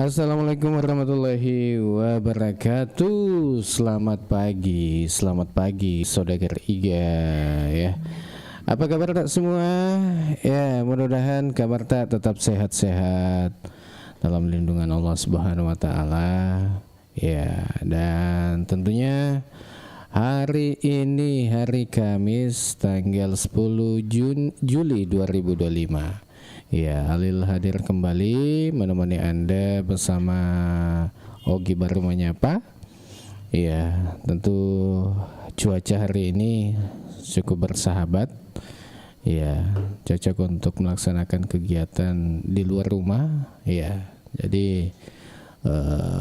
Assalamualaikum warahmatullahi wabarakatuh. Selamat pagi, saudagar Iga ya. Apa kabar tak semua? Ya, mudah-mudahan kabar tak tetap sehat-sehat dalam lindungan Allah Subhanahu wa taala. Ya, dan tentunya hari ini hari Kamis tanggal 10 Juli 2025. Ya, Halil hadir kembali menemani Anda bersama Ogi baru menyapa. Ya, tentu cuaca hari ini cukup bersahabat. Ya, cocok untuk melaksanakan kegiatan di luar rumah. Ya, jadi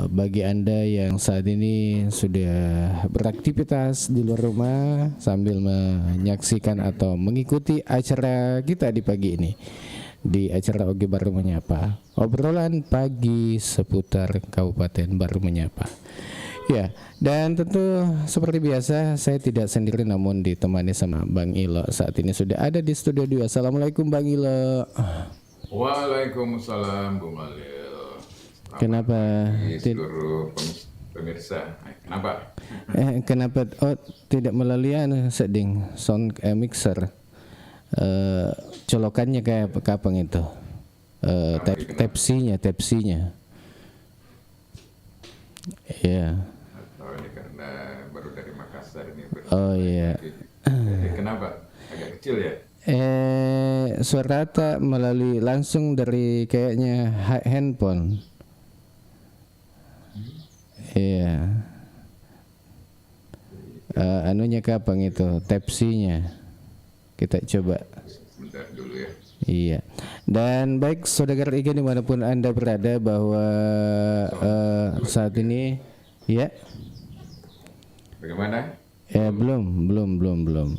bagi Anda yang saat ini sudah beraktivitas di luar rumah sambil menyaksikan atau mengikuti acara kita di pagi ini, di acara Ogi Baru Menyapa, obrolan pagi seputar Kabupaten Baru Menyapa. Ya, dan tentu seperti biasa saya tidak sendiri namun ditemani sama Bang Ilo. Saat ini sudah ada di studio 2. Assalamualaikum Bang Ilo. Waalaikumsalam Bung Halil. Kenapa Seluruh pemirsa? Kenapa? Kenapa tidak melalui seding sound mixer? Colokannya kayak kapang itu, tepsinya ya. Atau ini karena baru dari Makassar ini. Oh iya. Kenapa? Agak kecil ya? Suara tak melalui langsung dari kayaknya handphone. Iya. Anunya kapang itu, tepsinya. Kita coba. Sebentar dulu ya. Iya. Dan baik saudara Iga dimanapun Anda berada bahwa saat ini ya. Bagaimana? Belum.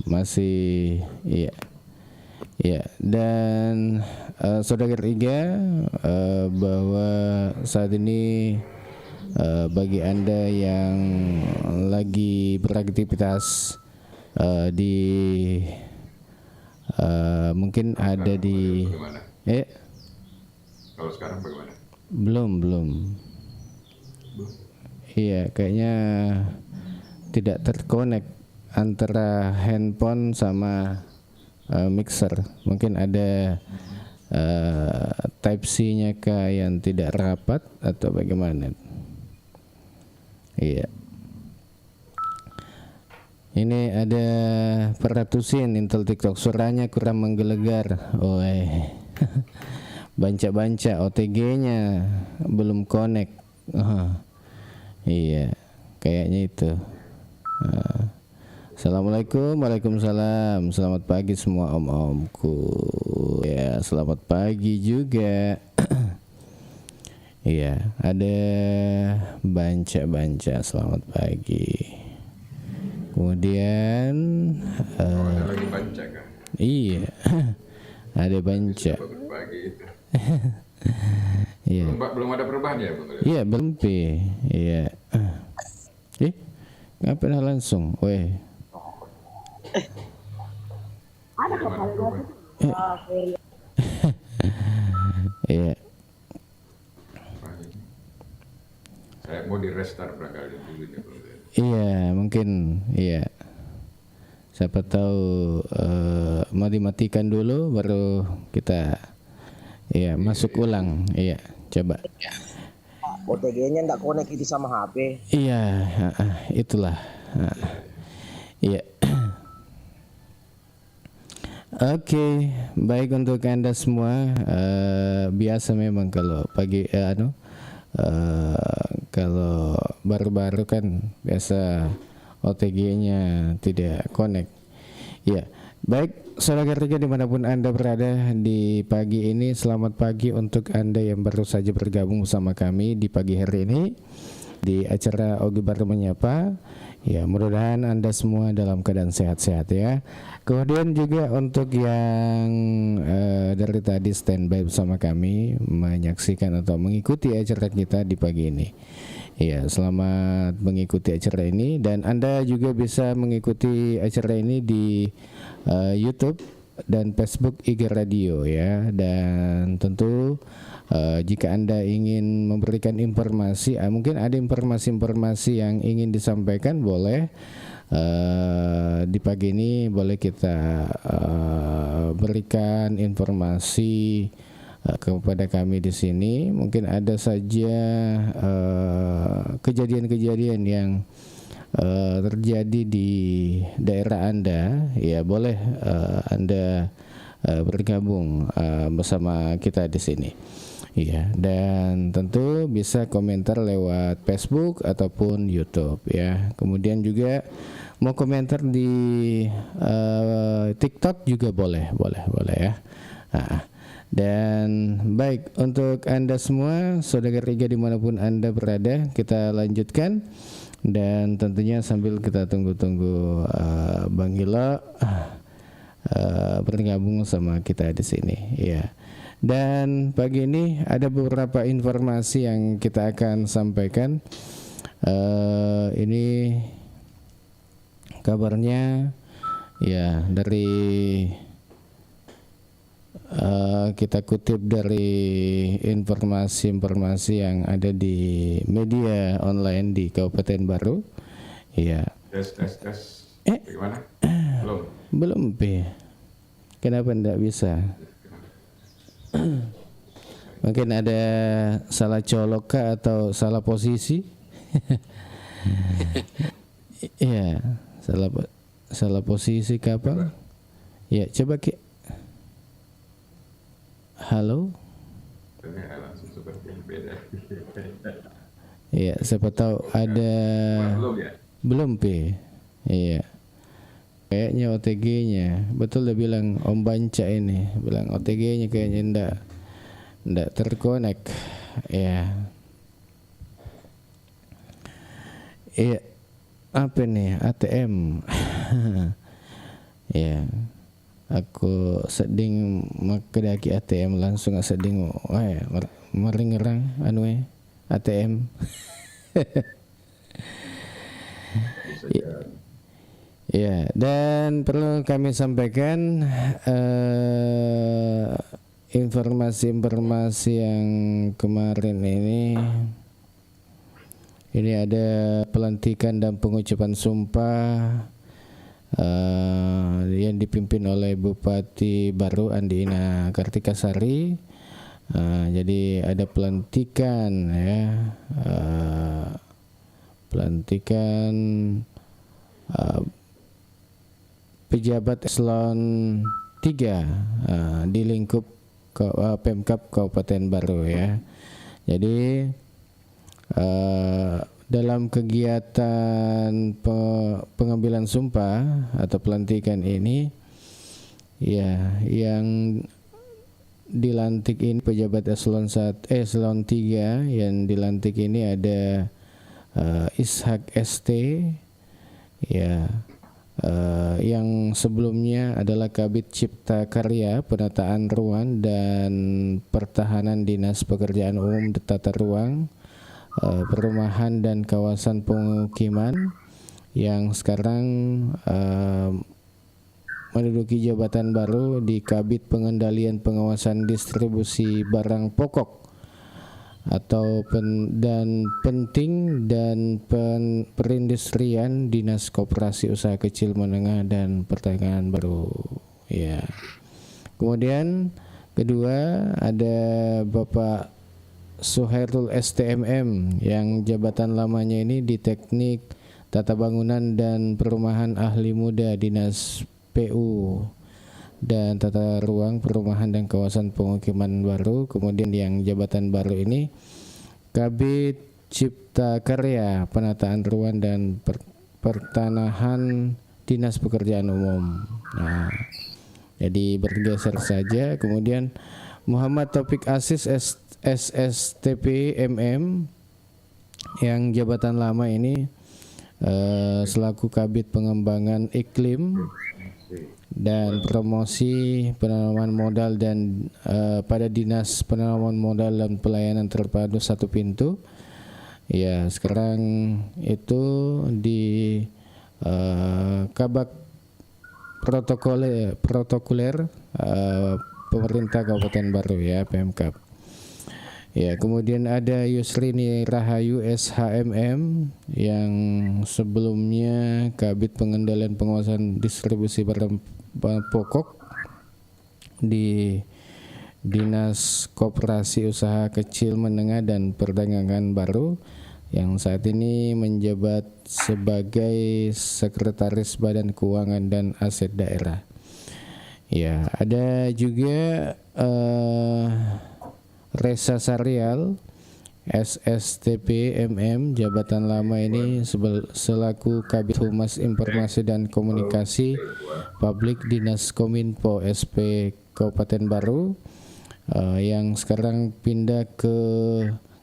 Masih iya. Ya, dan saudara Iga bahwa saat ini bagi Anda yang lagi beraktivitas di mungkin sekarang ada di bagaimana? Kalau sekarang bagaimana? Belum. Iya, kayaknya tidak terkonek antara handphone sama mixer. Mungkin ada type C-nya kah yang tidak rapat atau bagaimana? Iya. Ini ada peratusin Intel TikTok, suaranya kurang menggelegar. Banca OTG-nya belum connect. Iya, kayaknya itu. Assalamualaikum, waalaikumsalam. Selamat pagi semua om-omku. Ya, selamat pagi juga. Iya, ada banca. Selamat pagi. Kemudian Ada lagi banca kan? iya. Ada banca. Pagi itu. Iya. Belum ada perubahan ya, Bung Halil? Iya, belum P. Iya. Ngapain langsung? Weh. Ada kepala Iya. Saya mau di restart barangkali dulu nih, Bung Halil. Iya, mungkin iya. Siapa tahu mau dimatikan dulu baru kita masuk ulang. Iya, coba. OTG-nya nggak connect itu sama HP. Iya, itulah. Iya. Oke, baik untuk Anda semua. Biasa memang kalau pagi kalau baru-baru kan biasa OTG-nya tidak connect. Ya, baik saudara ketiga dimanapun Anda berada di pagi ini, selamat pagi untuk Anda yang baru saja bergabung bersama kami di pagi hari ini di acara Ogi Baru Menyapa. Ya, mudah-mudahan Anda semua dalam keadaan sehat-sehat ya. Kemudian juga untuk yang dari tadi standby bersama kami menyaksikan atau mengikuti acara kita di pagi ini. Ya, selamat mengikuti acara ini dan Anda juga bisa mengikuti acara ini di YouTube dan Facebook IG Radio ya. Dan tentu Jika Anda ingin memberikan informasi, mungkin ada informasi-informasi yang ingin disampaikan, boleh di pagi ini boleh kita berikan informasi kepada kami di sini. Mungkin ada saja kejadian-kejadian yang terjadi di daerah Anda, ya boleh Anda bergabung bersama kita di sini. Iya, dan tentu bisa komentar lewat Facebook ataupun YouTube ya. Kemudian juga mau komentar di TikTok juga boleh ya. Dan baik, untuk Anda semua saudara Riga dimanapun Anda berada, kita lanjutkan. Dan tentunya sambil kita tunggu-tunggu Bang Ilo bergabung sama kita di sini ya. Dan pagi ini ada beberapa informasi yang kita akan sampaikan. Ini kabarnya ya dari kita kutip dari informasi-informasi yang ada di media online di Kabupaten Baru. Ya. Tes. Bagaimana? Belum P. Kenapa tidak bisa? Mungkin ada salah colok kah atau salah posisi? Iya, salah posisi kapal. Ya, coba Ki. Halo. Langsung seperti yang beda. Iya, siapa tahu ada. Belum ya? Belum P. Iya. Kayaknya OTG-nya, betul dia bilang Om Banca ini, bilang OTG-nya kayaknya ndak terkonek, ya. Iya, apa nih ATM? Ya, aku seding makedaki ATM langsung seding, meringerang ATM. Ya, dan perlu kami sampaikan informasi-informasi yang kemarin ini ada pelantikan dan pengucapan sumpah yang dipimpin oleh Bupati Baru Andi Kartikasari. Jadi ada pelantikan ya, pelantikan pejabat eselon 3 di lingkup Pemkab Kabupaten Baru ya. Jadi dalam kegiatan pengambilan sumpah atau pelantikan ini ya, yang dilantik ini pejabat eselon 3 yang dilantik ini ada Ishak ST ya. Yang sebelumnya adalah Kabid Cipta Karya, Penataan Ruang dan Pertahanan Dinas Pekerjaan Umum Tata Ruang, Perumahan dan Kawasan Pemukiman, yang sekarang menduduki jabatan baru di Kabid Pengendalian Pengawasan Distribusi Barang Pokok atau penting dan perindustrian Dinas Koperasi Usaha Kecil Menengah dan Perdagangan Baru ya. Kemudian kedua ada Bapak Suhairul STMM yang jabatan lamanya ini di Teknik Tata Bangunan dan Perumahan Ahli Muda Dinas PU dan Tata Ruang Perumahan dan Kawasan Pemukiman Baru. Kemudian yang jabatan baru ini Kabid Cipta Karya, Penataan Ruang dan Pertanahan Dinas Pekerjaan Umum. Nah, jadi bergeser saja. Kemudian Muhammad Taufik Aziz SSTP MM yang jabatan lama ini selaku Kabid Pengembangan Iklim dan Promosi Penanaman Modal dan pada Dinas Penanaman Modal dan Pelayanan Terpadu Satu Pintu. Ya, sekarang itu di Kabak Protokoler Pemerintah Kabupaten Baru ya, Pemkab. Ya, kemudian ada Yusrini Rahayu SHMM yang sebelumnya Kabid Pengendalian Pengawasan Distribusi Barang Pokok di Dinas Koperasi Usaha Kecil Menengah dan Perdagangan Baru yang saat ini menjabat sebagai Sekretaris Badan Keuangan dan Aset Daerah. Ya, ada juga Reza Sarial SSTP MM jabatan lama ini selaku Kabid Humas Informasi dan Komunikasi Publik Dinas Kominfo SP Kabupaten Baru yang sekarang pindah ke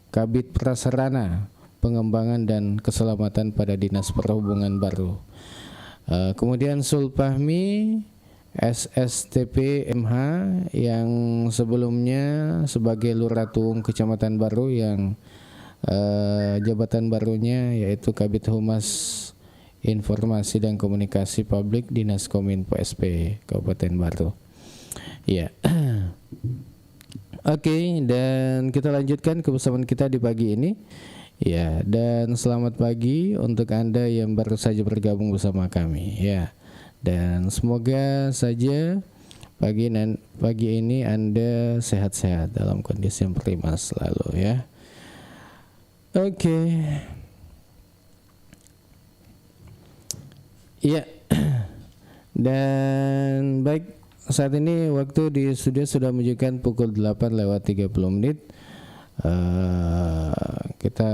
Kabid Prasarana Pengembangan dan Keselamatan pada Dinas Perhubungan Baru. Kemudian Sulfahmi SSTP MH yang sebelumnya sebagai Lurah Tuung Kecamatan Baru yang jabatan barunya yaitu Kabid Humas Informasi dan Komunikasi Publik Dinas Kominfo SP Kabupaten Baru. Ya. Oke, dan kita lanjutkan kebersamaan kita di pagi ini. Ya, dan selamat pagi untuk Anda yang baru saja bergabung bersama kami ya. Dan semoga saja pagi ini Anda sehat-sehat dalam kondisi yang prima selalu ya. Oke. Ya. Dan baik, saat ini waktu di studio sudah menunjukkan pukul 8:30 menit. Kita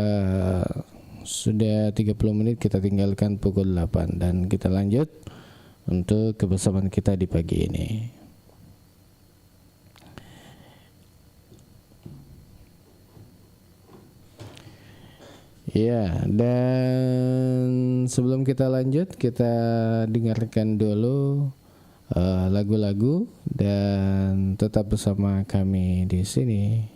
sudah 30 menit kita tinggalkan pukul 8 dan kita lanjut untuk kebersamaan kita di pagi ini. Ya, dan sebelum kita lanjut kita dengarkan dulu lagu-lagu dan tetap bersama kami di sini.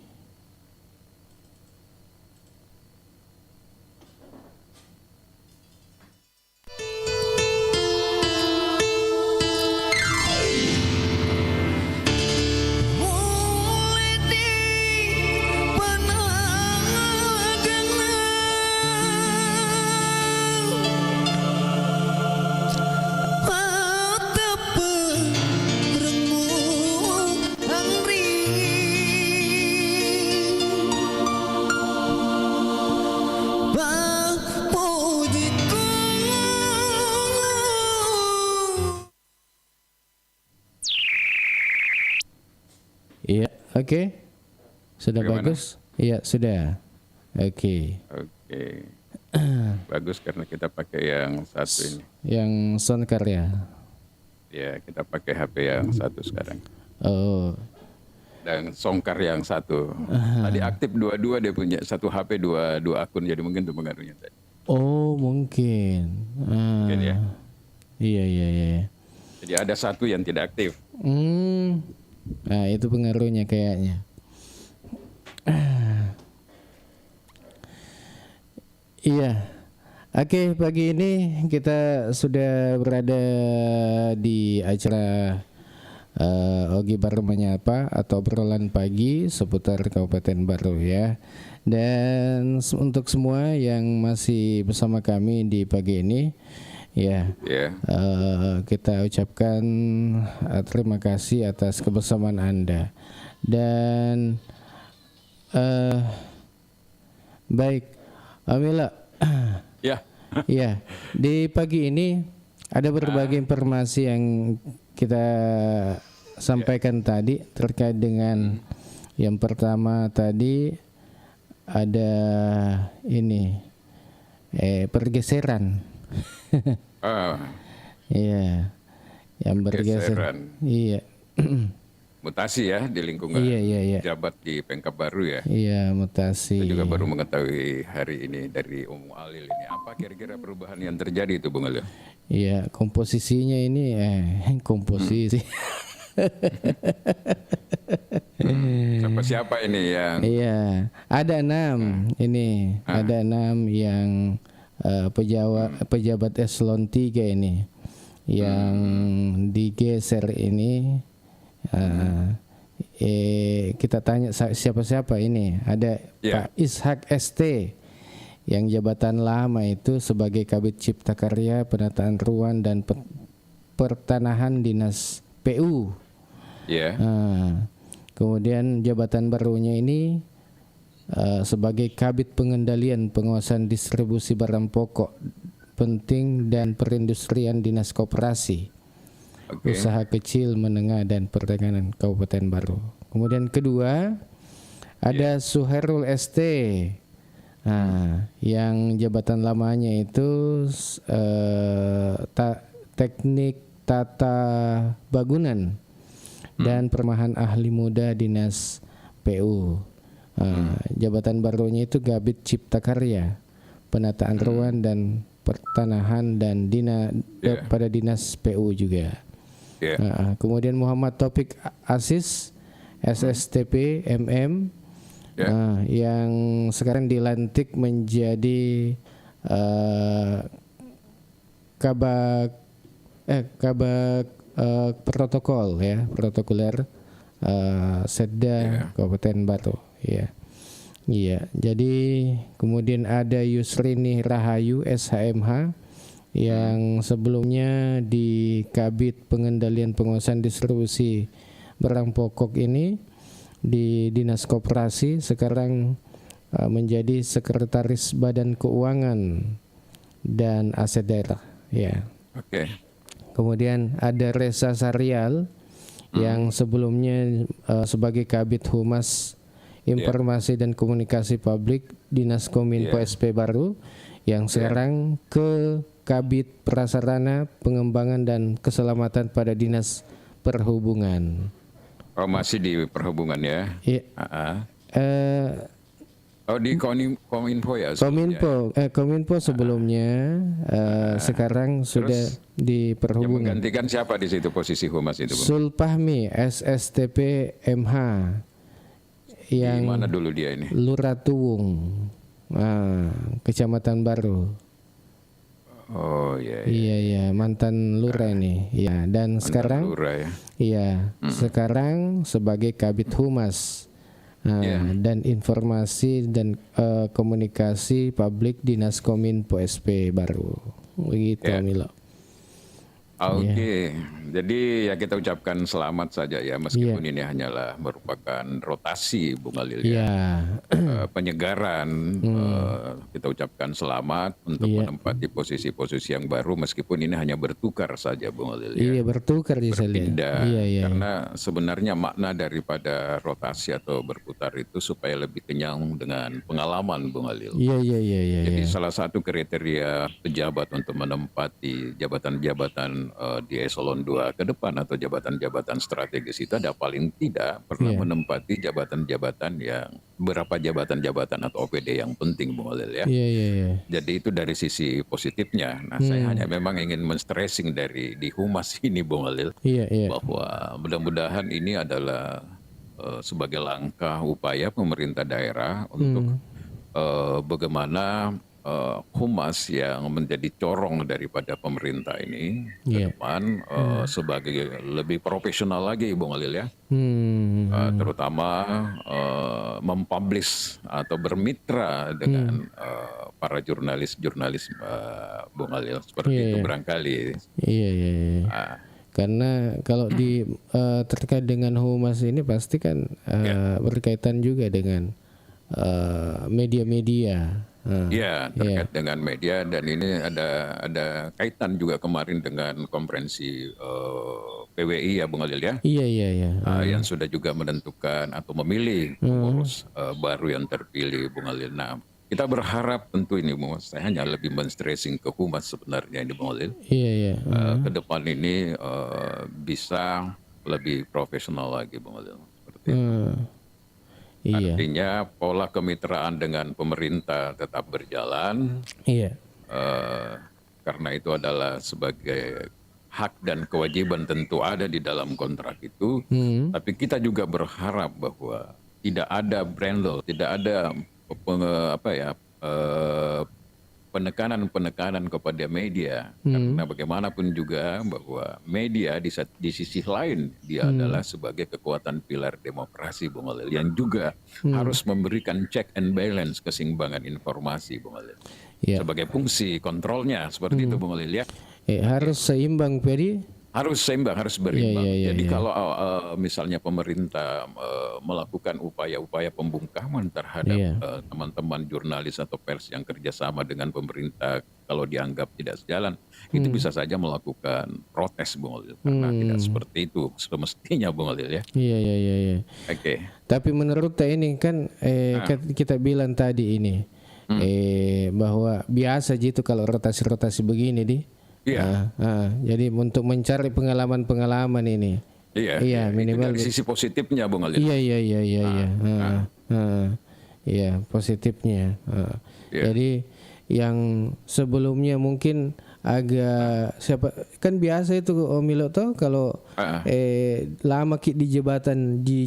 Iya, oke. Sudah Bagaimana? bagus? Iya, sudah. Oke. Oke. Bagus karena kita pakai yang satu ini. Yang Soundcar ya. Ya, kita pakai HP yang satu sekarang. Oh. Dan Songkar yang satu. Tadi aktif dua-dua, dia punya satu HP dua akun, jadi mungkin itu pengaruhnya tadi. Oh, mungkin. Mungkin ya. Iya. Jadi ada satu yang tidak aktif. Nah, itu pengaruhnya kayaknya. Iya. Oke, pagi ini kita sudah berada di acara Ogi Baru Menyapa atau obrolan pagi seputar Kabupaten Baru ya. Dan untuk semua yang masih bersama kami di pagi ini ya, kita ucapkan terima kasih atas kebersamaan Anda. Dan baik, Amila. Ya. Ya, di pagi ini ada berbagai informasi yang kita sampaikan tadi terkait dengan yang pertama tadi ada ini pergeseran. Iya, yang bergeser. Iya. Mutasi ya di lingkungan jabat di Pemkab Baru ya. Iya, mutasi. Kita juga baru mengetahui hari ini dari Om Alil ini. Apa kira-kira perubahan yang terjadi itu Bung Alil? Iya, komposisinya ini komposisi. Siapa ini yang? Iya, ada 6 ini, ada 6 yang pejabat eselon 3 ini yang digeser ini. Kita tanya siapa-siapa ini. Ada Ya. Pak Ishak ST yang jabatan lama itu sebagai Kabid Cipta Karya, Penataan Ruang dan Pertanahan Dinas PU. Ya. Kemudian jabatan barunya ini sebagai Kabid Pengendalian Penguasaan Distribusi Barang Pokok Penting dan Perindustrian Dinas Koperasi, Usaha Kecil, Menengah dan Perdagangan Kabupaten Baru. Kemudian kedua ada Suherul ST. Yang jabatan lamanya itu Teknik Tata Bangunan dan Perumahan Ahli Muda Dinas PU. Jabatan barunya itu Kabid Cipta Karya, Penataan Ruang dan Pertanahan dan pada Dinas PU juga. Kemudian Muhammad Taufik Asis SSTP MM yang sekarang dilantik menjadi kabak protokol ya, protokoler Setda Kabupaten Batu ya. Iya, jadi kemudian ada Yusrini Rahayu SHMH yang sebelumnya di Kabid Pengendalian Penguasaan Distribusi Barang Pokok ini di Dinas Koperasi, sekarang menjadi Sekretaris Badan Keuangan dan Aset Daerah ya. Kemudian ada Reza Sarial yang sebelumnya sebagai Kabid Humas Informasi dan Komunikasi Publik Dinas Kominfo SP Baru, yang sekarang ke Kabid Prasarana Pengembangan dan Keselamatan pada Dinas Perhubungan. Masih di perhubungan ya? Iya. Di Kominfo ya? Kominfo sebelumnya, sekarang sudah di Yang perhubungan. menggantikan siapa di situ posisi humas itu, Bung? Sulpahmi SSTP MH yang di mana dulu dia ini? Lurah Tuwung, Kecamatan Baru. Oh iya. Iya, mantan lurah ini. Ya, dan sekarang lurah, ya. Iya, sekarang sebagai Kabid Humas dan Informasi dan Komunikasi Publik Dinas Kominfo SP Baru. Begitu, Milo. Jadi ya kita ucapkan selamat saja ya, meskipun ini hanyalah merupakan rotasi, Bung Alil ya. Penyegaran, kita ucapkan selamat untuk menempati posisi-posisi yang baru, meskipun ini hanya bertukar saja, Bung Alil ya. Iya, bertukar berpindah. Iya. Karena sebenarnya makna daripada rotasi atau berputar itu supaya lebih kenyang dengan pengalaman, Bung Alil. Iya. Jadi salah satu kriteria pejabat untuk menempati jabatan-jabatan di eselon 2 ke depan atau jabatan-jabatan strategis itu ada paling tidak pernah menempati jabatan-jabatan yang berapa jabatan-jabatan atau OPD yang penting, Bung Alil ya. Iya. Jadi itu dari sisi positifnya. Nah, saya hanya memang ingin men-stressing di humas ini, Bung Alil, bahwa mudah-mudahan ini adalah sebagai langkah upaya pemerintah daerah untuk bagaimana humas yang menjadi corong daripada pemerintah ini ke depan sebagai lebih profesional lagi, Bung Alil ya. Terutama mempublish atau bermitra dengan para jurnalis-jurnalis, Bung Alil, seperti itu barangkali. Iya. Karena kalau terkait dengan humas ini pasti kan berkaitan juga dengan media-media. Iya, terkait dengan media, dan ini ada kaitan juga kemarin dengan konferensi PWI ya, Bung Alil ya. Iya. Yang sudah juga menentukan atau memilih pengurus baru yang terpilih, Bung Alil. Nah, kita berharap tentu ini, saya hanya lebih men-stressing ke humas sebenarnya ini, Bung Alil. Iya. Ke depan ini bisa lebih profesional lagi, Bung Alil. Seperti itu. Artinya pola kemitraan dengan pemerintah tetap berjalan. Karena itu adalah sebagai hak dan kewajiban tentu ada di dalam kontrak itu. Tapi kita juga berharap bahwa tidak ada brandel, tidak ada penekanan kepada media, karena bagaimanapun juga bahwa media di sisi lain dia adalah sebagai kekuatan pilar demokrasi, Bung Alil, yang juga harus memberikan check and balance, keseimbangan informasi, Bung Alil, sebagai fungsi kontrolnya seperti itu, Bung Alil, ya. Harus seimbang, Peri. Harus seimbang, harus berimbang. Jadi kalau misalnya pemerintah melakukan upaya-upaya pembungkaman terhadap teman-teman jurnalis atau pers yang kerjasama dengan pemerintah, kalau dianggap tidak sejalan, itu bisa saja melakukan protes, Bung Alil. Karena tidak seperti itu semestinya, Bung Alil, ya. Iya. Oke. Tapi menurut ini kan kita bilang tadi ini bahwa biasa gitu kalau rotasi-rotasi begini Iya. Jadi untuk mencari pengalaman ini. Iya. Minimal dari sisi positifnya, Bung Alil. Iya. Iya, positifnya. Jadi yang sebelumnya mungkin agak kan biasa itu Om Milo toh kalau lama di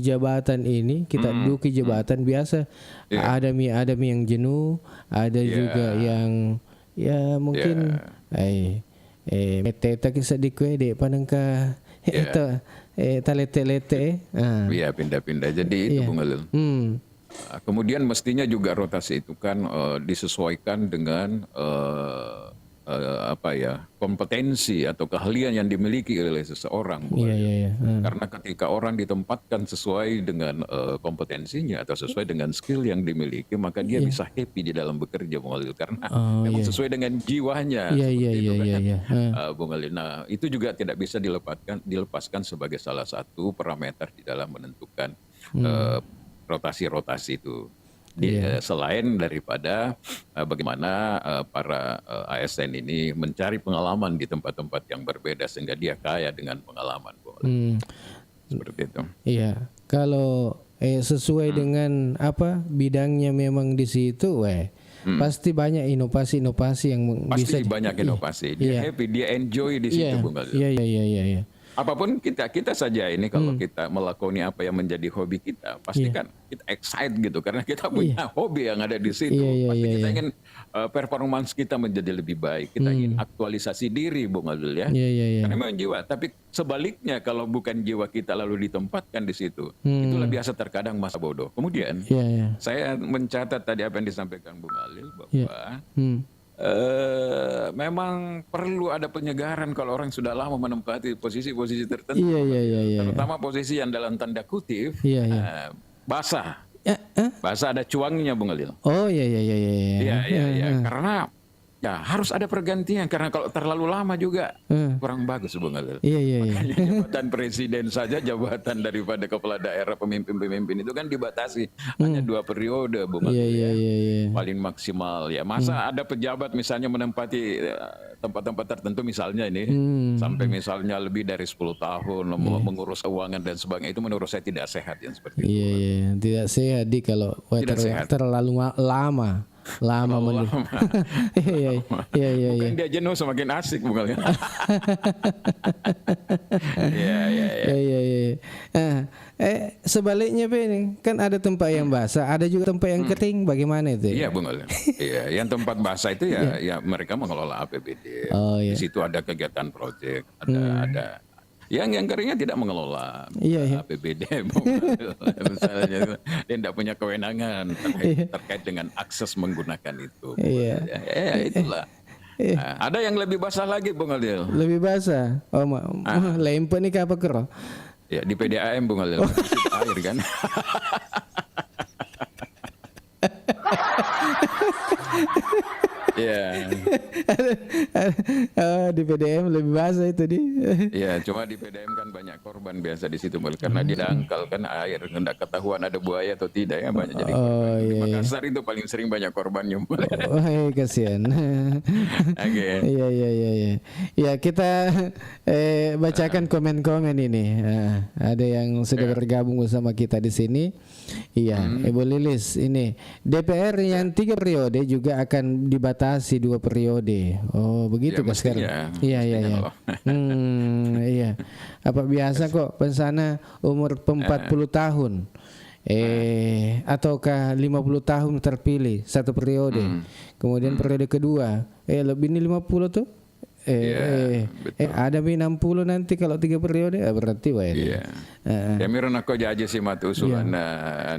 jabatan ini kita duduk di jabatan biasa ada yang jenuh, ada juga yang mungkin meteta kisah di kue dek panangka itu talete-lete Iya, pindah-pindah. Jadi itu, Bung Alil. Kemudian mestinya juga rotasi itu kan disesuaikan dengan kompetensi atau keahlian yang dimiliki oleh seseorang. Karena ketika orang ditempatkan sesuai dengan kompetensinya atau sesuai dengan skill yang dimiliki, maka dia bisa happy di dalam bekerja, Bung Alil, karena memang sesuai dengan jiwanya. Bung Alil. Nah, itu juga tidak bisa dilepaskan sebagai salah satu parameter di dalam menentukan rotasi-rotasi itu. Selain daripada bagaimana para ASN ini mencari pengalaman di tempat-tempat yang berbeda sehingga dia kaya dengan pengalaman, seperti itu. Iya, kalau sesuai dengan bidangnya memang di situ, pasti banyak inovasi-inovasi yang pasti banyak inovasi. Dia happy, dia enjoy di situ, Bung Alil. Iya. Apapun kita saja ini kalau kita melakoni apa yang menjadi hobi kita, pasti kan kita excited gitu karena kita punya hobi yang ada di situ. Pasti kita ingin performance kita menjadi lebih baik. Kita ingin aktualisasi diri, Bung Alil, ya. Karena memang jiwa. Tapi sebaliknya kalau bukan jiwa kita lalu ditempatkan di situ, itulah biasa terkadang masa bodoh. Kemudian saya mencatat tadi apa yang disampaikan Bung Alil bahwa memang perlu ada penyegaran kalau orang sudah lama menempati posisi-posisi tertentu. Terutama posisi yang dalam tanda kutip basah. Basah ada cuangnya, Bung Alil. Iya. Karena harus ada pergantian karena kalau terlalu lama juga kurang bagus, Bung Alil. Makanya jabatan presiden saja, jabatan daripada kepala daerah, pemimpin-pemimpin itu kan dibatasi hanya 2 periode, Bung Alil. Paling maksimal ya. Masa ada pejabat misalnya menempati tempat-tempat tertentu misalnya ini sampai misalnya lebih dari 10 tahun mengurus keuangan dan sebagainya, itu menurut saya tidak sehat yang seperti itu. Tidak sehat kalau terlalu lama. Iya. Bukan dia jenuh semakin asik, bukan? Iya. Sebaliknya ini kan ada tempat yang basah, ada juga tempat yang kering. Bagaimana itu? Iya, Bung Alil. Iya, yang tempat basah itu ya mereka mengelola APBD. Di situ ada kegiatan proyek, ada yang keringnya tidak mengelola APBD, misalnya dia tidak punya kewenangan terkait dengan akses menggunakan itu. Itulah. Ada yang lebih basah lagi, Bung Alil. Lebih basah? Lempe nih apa kero? Ya di PDAM, Bung Alil. Air kan. Di PDM lebih basah itu cuma di PDM kan banyak korban biasa di situ, karena di dangkal kan air, hendak ketahuan ada buaya atau tidak ya banyak jadi korban. Di Makassar itu paling sering banyak korbannya. Kasihan. Iya. Ya kita bacakan komen-komen ini. Ada yang sudah bergabung bersama kita di sini. Ibu Lilis ini DPR yang 3 periode juga akan dibatasi 2 periode. Oh begitu kan sekarang? Iya. Iya. Apa biasa kok pensana umur 40 tahun. ataukah 50 tahun terpilih satu periode. Kemudian periode kedua lebih ini 50 tuh. Ada 60 nanti kalau 3 periode berarti ya miron aku aja sih matu usulan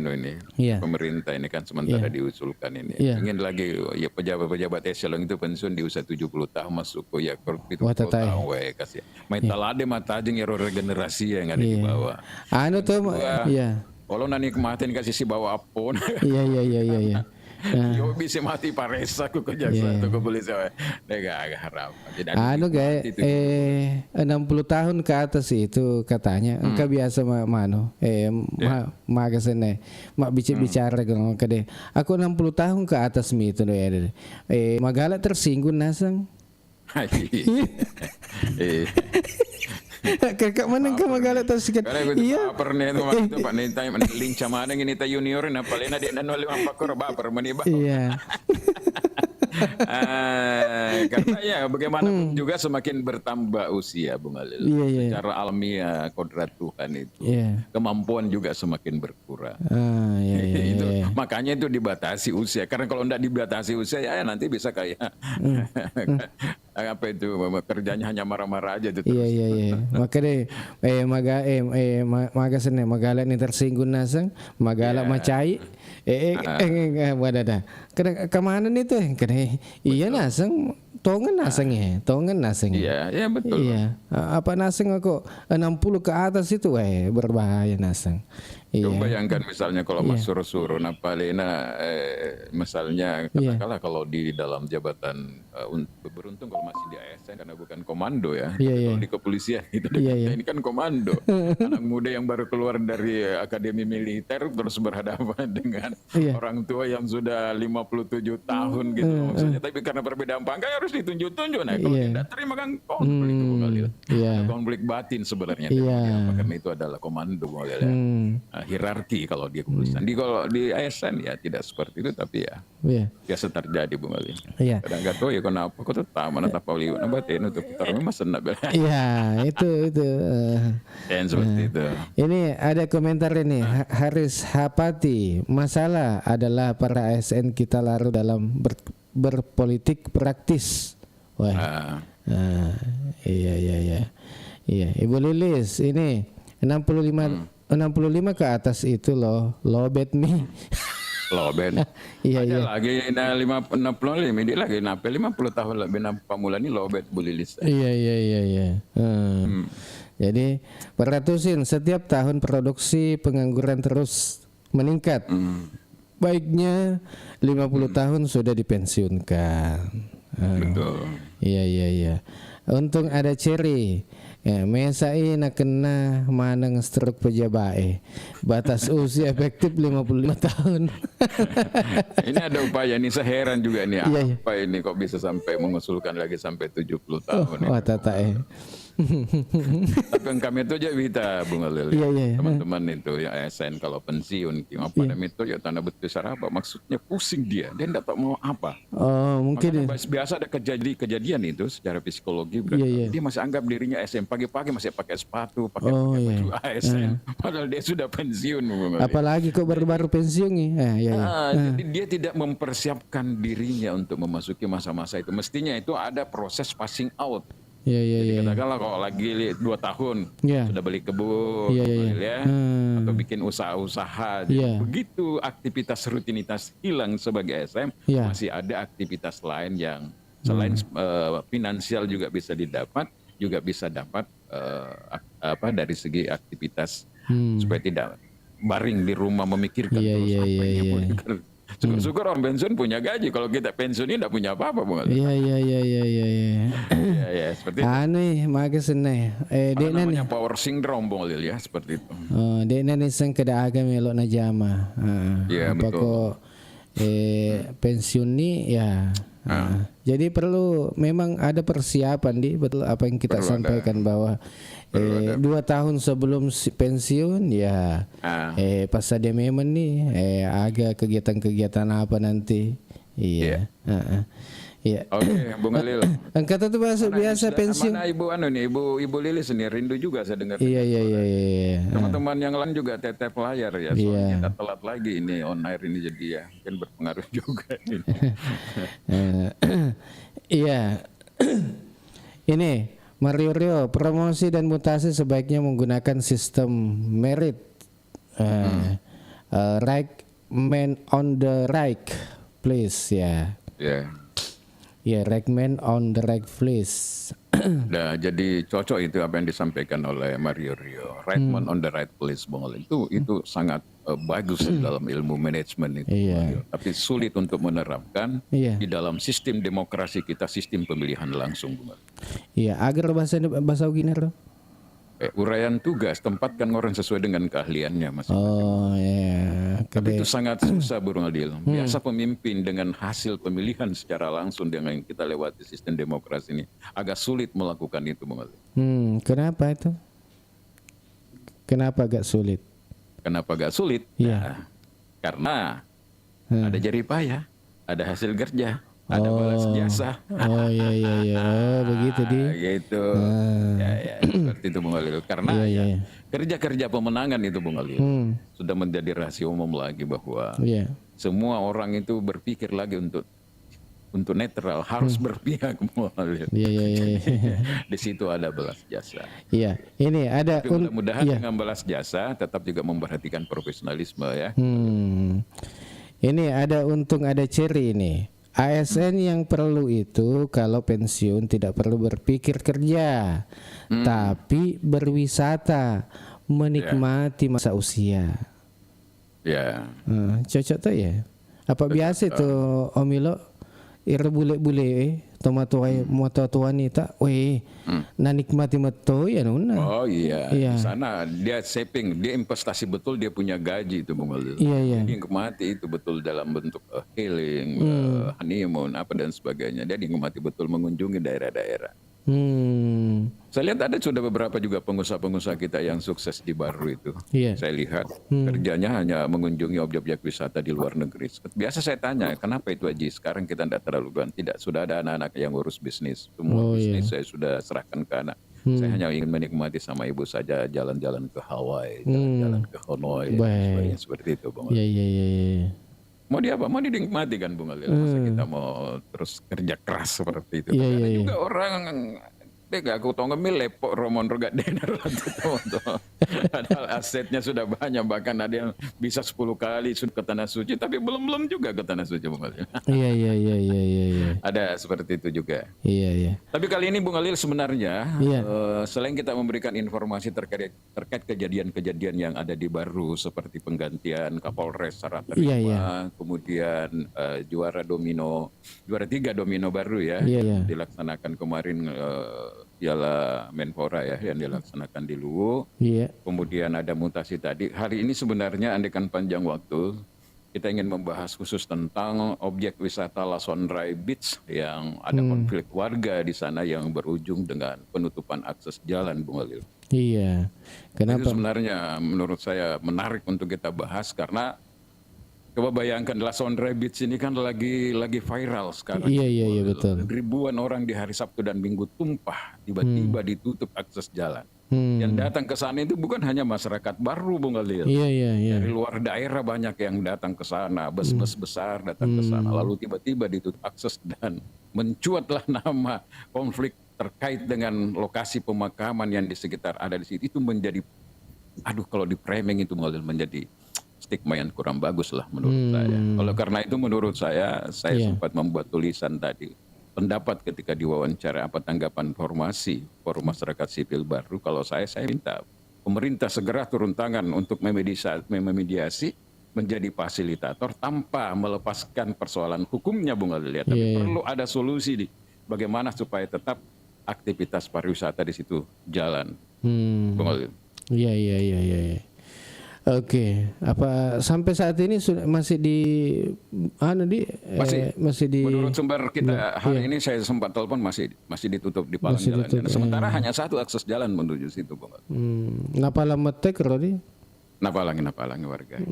ini pemerintah ini kan sementara diusulkan ini ingin lagi ya pejabat-pejabat eselon itu pensiun di usia 70 tahun masuk ke ya korpit tahun kasih maitalade mata aja ngero regenerasi yang ada di bawah kalau nani kematian kasih si bawa apon iya yo bisa mati paresa ku ke jaksa atau ke polisi agak harap guys 60 tahun ke atas itu katanya engkau biasa magasene mak bicara kalau kade aku 60 tahun ke atas itu ya magala tersinggung nasang kakak mana kau magala tersikat iya pernah itu waktu itu Pak Nita lincah mana ini ta junior na palena dia nol 5 pakor baper menibah iya karena ya bagaimanapun juga semakin bertambah usia Bung Alil secara alamiah kodrat Tuhan itu kemampuan juga semakin berkurang makanya itu dibatasi usia karena kalau tidak dibatasi usia ya nanti bisa kayak apa itu kerjanya hanya marah-marah aja itu terus. Iya. Makanya magala ni tersinggung nasang magala macai wadada. Kemana nih tuh? Iya nasang tongan nasang. Iya betul. Iya. Apa nasang aku 60 ke atas itu berbahaya nasang. Coba bayangkan misalnya kalau Mas suruh napalena misalnya katakanlah kalau di dalam jabatan beruntung kalau masih di ASN karena bukan komando ya. Kalau di kepolisian itu ini kan komando. Anak muda yang baru keluar dari akademi militer terus berhadapan dengan orang tua yang sudah 57 tahun gitu maksudnya. Tapi karena perbedaan pangkat harus ditunjuk-tunjuk. Nah, kalau tidak terima kan konflik konflik batin sebenarnya. Karena itu adalah komando hierarki kalau di kepolisian. Kalau di ASN ya tidak seperti itu tapi biasa terjadi Bung Ali. Kadang nggak tahu ya kenapa kok tetap mana tak pauli nabatin untuk taruh masa nak. Iya itu. Dan seperti itu. Ini ada komentar ini Haris Hapati. Masalah adalah para ASN kita larut dalam berpolitik praktis. Iya. Ibu Lilis ini 65 ke atas itu loh bet me. Loben. Iya. Lagi 65 dia lagi nape 50 tahun lebih pamula ni lobet bulilis. Iya. Jadi perhatusin setiap tahun produksi pengangguran terus meningkat. Baiknya 50 tahun sudah dipensiunkan. Betul. Iya. Untung ada ciri. Mesai nak kena manang struk pejabat batas usia efektif 55 tahun. Ini ada upaya nih saya heran juga nih apa ini kok bisa sampai mengusulkan lagi sampai 70 tahun. Tapi kami itu aja kita Bung Alil. Teman-teman itu yang ASN kalau pensiun pada itu ya tanda betul apa maksudnya pusing dia tidak tahu mau apa. Mungkin biasa ada kejadian itu secara psikologi dia masih anggap dirinya ASN pagi-pagi masih pakai sepatu pakai baju ASN padahal dia sudah pensiun. Apalagi kok baru-baru pensiun nih. Jadi dia tidak mempersiapkan dirinya untuk memasuki masa-masa itu. Mestinya itu ada proses passing out. Katakanlah kalau lagi 2 tahun sudah beli kebun atau bikin usaha-usaha begitu aktivitas rutinitas hilang sebagai SM masih ada aktivitas lain yang selain finansial juga bisa dapat dari segi aktivitas supaya tidak baring di rumah memikirkan terus apa yang mau dikerjakan. Syukur-syukur orang pensiun punya gaji. Kalau kita pensiun ini tidak punya apa-apa, Bung. Iya. Seperti itu. Aneh, makanya namanya power syndrome, Bung Lil ya, seperti itu. Dek nani sang kada aga melok na jama. Iya, betul. Pensiun ni jadi perlu memang ada persiapan betul apa yang kita sampaikan bahwa 2 tahun sebelum pensiun pas ada memang nih agak kegiatan-kegiatan apa nanti Iya. Iya. Oke, Bung Alil. Kata tuh bahasa biasa pensiun. Mana Ibu Ibu Lilis ini rindu juga saya dengar. Iya. Teman-teman yang lain juga tetep layar ya. Soalnya kita telat lagi ini on air ini jadi ya mungkin berpengaruh juga. Iya. Ini Mario Rio, promosi dan mutasi sebaiknya menggunakan sistem merit. Right man on the right, please ya. Ya, right man on the right, please. Nah, jadi cocok itu apa yang disampaikan oleh Mario Rio. Right man on the right place, Bung Alil. Itu sangat bagus dalam ilmu manajemen itu. Tapi sulit untuk menerapkan di dalam sistem demokrasi kita, sistem pemilihan langsung, Bung Alil. Iya, agar bahasa Uginer loh. Uraian tugas tempatkan orang sesuai dengan keahliannya masing-masing. Oh ya. Tapi itu sangat susah, Bung Adil. Biasa pemimpin dengan hasil pemilihan secara langsung dengan kita lewati sistem demokrasi ini agak sulit melakukan itu, Bung Adil. Kenapa itu? Kenapa agak sulit? Kenapa agak sulit? Iya. Karena ada jerih payah, ada hasil kerja, ada balas jasa. Oh iya. Begitu gitu. Ya, seperti itu, Bung Alil. Karena kerja-kerja pemenangan itu, Bung Alil, sudah menjadi rahasia umum lagi bahwa semua orang itu berpikir lagi untuk netral, harus berpihak, Bung Alil. Iya. Di situ ada balas jasa. Iya. Ini ada. Tapi mudah-mudahan dengan balas jasa tetap juga memperhatikan profesionalisme ya. Ini ada untung ada ciri ini. ASN yang perlu itu kalau pensiun tidak perlu berpikir kerja, tapi berwisata, menikmati masa usia. Cocok tuh ya. Apa biasa tuh Omilo bule-bule moto wanita, nanikmati meto ya nuna. Oh iya. Di sana dia saving, dia investasi betul, dia punya gaji itu, Bung Alil. Iya. Dia nikmati itu betul dalam bentuk healing, honeymoon apa dan sebagainya. Dia nikmati betul mengunjungi daerah-daerah. Saya lihat ada sudah beberapa juga pengusaha-pengusaha kita yang sukses di Baru itu. Saya lihat kerjanya hanya mengunjungi objek-objek wisata di luar negeri. Biasa saya tanya, kenapa itu Haji? Sekarang kita tidak terlalu tidak, sudah ada anak-anak yang urus bisnis. Semua bisnis saya sudah serahkan ke anak. Saya hanya ingin menikmati sama ibu saja, jalan-jalan ke Hawaii, jalan-jalan ke Hanoi, dan seperti itu, Bung. Iya. Mau apa? Mau dinikmati kan, Bung Alil. Masa kita mau terus kerja keras seperti itu. Ada juga orang aku tahu lepok Romon roga denar padahal asetnya sudah banyak, bahkan ada yang bisa 10 kali ke tanah suci tapi belum juga ke tanah suci, Bung Alil. Iya. Ada seperti itu juga. Iya. Tapi kali ini Bung Alil sebenarnya selain kita memberikan informasi terkait kejadian-kejadian yang ada di Baru seperti penggantian Kapolres secara terima, kemudian juara 3 domino baru ya dilaksanakan kemarin Piala Menpora ya yang dilaksanakan di Luwu. Kemudian ada mutasi tadi. Hari ini sebenarnya andaikan panjang waktu kita ingin membahas khusus tentang objek wisata Lasonrai Beach yang ada konflik warga di sana yang berujung dengan penutupan akses jalan, Bung Alil. Iya. Kenapa? Itu sebenarnya menurut saya menarik untuk kita bahas karena coba bayangkan Lasonrai Beach ini kan lagi viral sekarang. Iya betul. Ribuan orang di hari Sabtu dan Minggu tumpah, tiba-tiba ditutup akses jalan. Yang datang ke sana itu bukan hanya masyarakat Baru, Bung Alil. Iya. Dari luar daerah banyak yang datang ke sana, bus-bus besar datang ke sana, lalu tiba-tiba ditutup akses dan mencuatlah nama konflik terkait dengan lokasi pemakaman yang di sekitar ada di situ. Itu menjadi, kalau di framing itu menjadi stigma yang kurang bagus lah menurut saya. Oleh karena itu menurut saya sempat membuat tulisan tadi. Pendapat ketika diwawancara apa tanggapan formasi Forum Masyarakat Sipil Baru. Kalau saya minta pemerintah segera turun tangan untuk memediasi menjadi fasilitator tanpa melepaskan persoalan hukumnya, Bung Alil. Tapi perlu ada solusi bagaimana supaya tetap aktivitas pariwisata di situ jalan, Bung Alil. Iya. Oke, apa sampai saat ini masih masih di menurut sumber kita hari ini saya sempat telepon masih ditutup di palang jalan. Sementara hanya satu akses jalan menuju situ, Bang. Napa metek Rodi? Napalangi warga.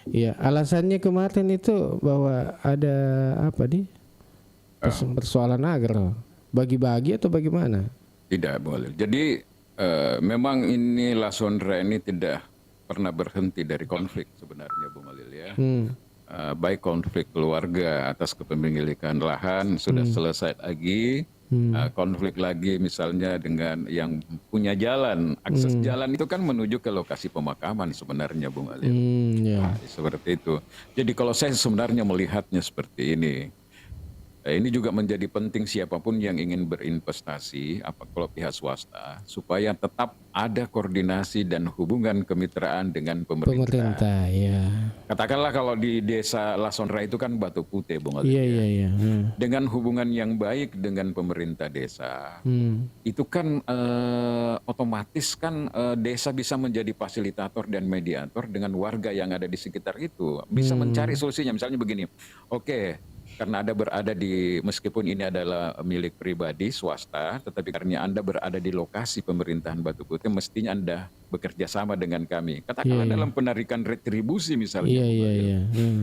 Iya, alasannya kemarin itu bahwa ada apa nih? Persoalan agar bagi-bagi atau bagaimana? Tidak boleh. Jadi memang ini La Sondra ini tidak pernah berhenti dari konflik sebenarnya Bung Alil ya. Baik konflik keluarga atas kepemilikan lahan sudah selesai lagi. Konflik lagi misalnya dengan yang punya jalan, akses jalan itu kan menuju ke lokasi pemakaman sebenarnya Bung Alil. Seperti itu. Jadi kalau saya sebenarnya melihatnya seperti ini. Ini juga menjadi penting siapapun yang ingin berinvestasi, kalau pihak swasta, supaya tetap ada koordinasi dan hubungan kemitraan dengan pemerintah. Ya. Katakanlah kalau di desa La Sondra itu kan Batu Putih, Bung Ali. Iya. Dengan hubungan yang baik dengan pemerintah desa, itu kan otomatis kan desa bisa menjadi fasilitator dan mediator dengan warga yang ada di sekitar itu, bisa mencari solusinya. Misalnya begini, karena Anda berada di, meskipun ini adalah milik pribadi swasta, tetapi karena Anda berada di lokasi pemerintahan Batu Putih, mestinya Anda bekerja sama dengan kami. Katakanlah dalam penarikan retribusi misalnya,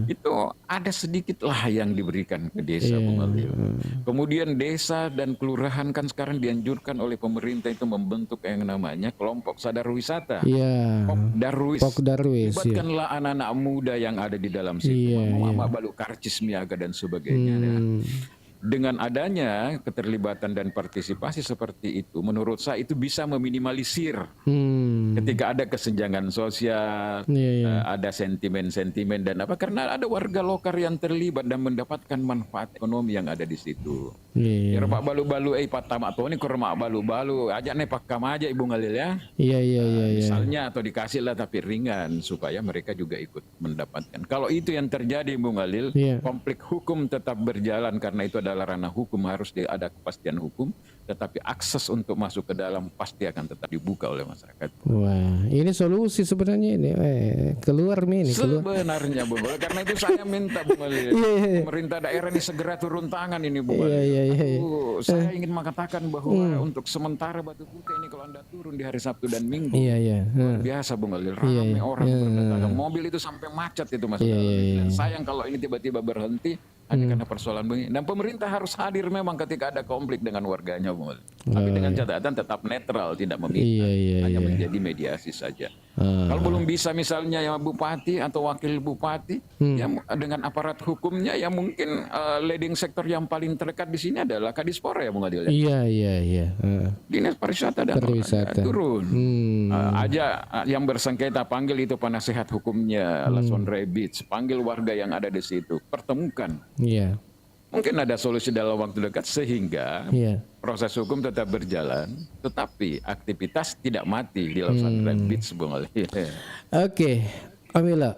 itu ada sedikitlah yang diberikan ke desa, Bung Alil. Kemudian desa dan kelurahan kan sekarang dianjurkan oleh pemerintah itu membentuk yang namanya kelompok sadar wisata. Pokdarwis. Libatkanlah anak-anak muda yang ada di dalam situ, Mama Balu Karcis Miaga dan sebagainya. Dengan adanya keterlibatan dan partisipasi seperti itu, menurut saya itu bisa meminimalisir ketika ada kesenjangan sosial, ada sentimen-sentimen dan apa, karena ada warga lokal yang terlibat dan mendapatkan manfaat ekonomi yang ada di situ. Pak balu-balu patama atau ini kurma balu-balu ajak nih pakam aja Ibu Ngalil ya. Misalnya atau dikasih lah tapi ringan supaya mereka juga ikut mendapatkan. Kalau itu yang terjadi Ibu Ngalil, konflik hukum tetap berjalan karena itu adalah ranah hukum, harus ada kepastian hukum, tetapi akses untuk masuk ke dalam pasti akan tetap dibuka oleh masyarakat. Wah, ini solusi sebenarnya ini. Keluar ini. Sebenarnya Bung Alil, karena itu saya minta Bung Alil, pemerintah daerah ini segera turun tangan ini Bung Alil. Saya ingin mengatakan bahwa untuk sementara Batu Putih ini kalau Anda turun di hari Sabtu dan Minggu, biasa Bung Alil, ramai orang berdatangan, mobil itu sampai macet itu Mas. Sayang kalau ini tiba-tiba berhenti hanya karena persoalan begini. Dan pemerintah harus hadir memang ketika ada konflik dengan warganya, Bung Alil. Tapi dengan catatan tetap netral, tidak memihak, hanya menjadi mediasi saja. Kalau belum bisa misalnya ya bupati atau wakil bupati, ya dengan aparat hukumnya ya mungkin leading sektor yang paling terdekat di sini adalah Kadispora ya Bung Alil. Iya. Dinas Pariwisata dan turun. Aja yang bersengketa panggil itu penasehat hukumnya La Sondra Beach, panggil warga yang ada di situ, pertemukan. Mungkin ada solusi dalam waktu dekat sehingga proses hukum tetap berjalan, tetapi aktivitas tidak mati di La Sondra Beach, Bung Ali. Oke, Om Ilo.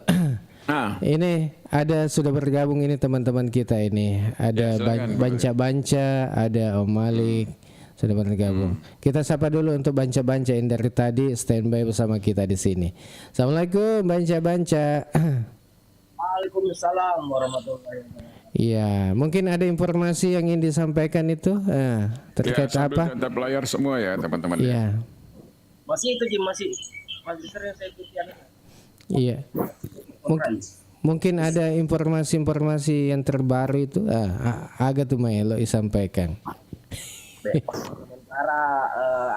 Ini ada sudah bergabung ini teman-teman kita ini. Ada Banca-Banca, ada Om Malik sudah bergabung. Kita sapa dulu untuk Banca-Banca yang dari tadi standby bersama kita di sini. Assalamualaikum Banca-Banca. Waalaikumsalam warahmatullahi wabarakatuh. Iya, mungkin ada informasi yang ingin disampaikan itu terkait apa? Tetap layar semua ya teman-teman. Iya. Masih itu masih sering saya ikuti. Iya. Mungkin ada informasi-informasi yang terbaru itu agak tuh Maelo disampaikan. Sementara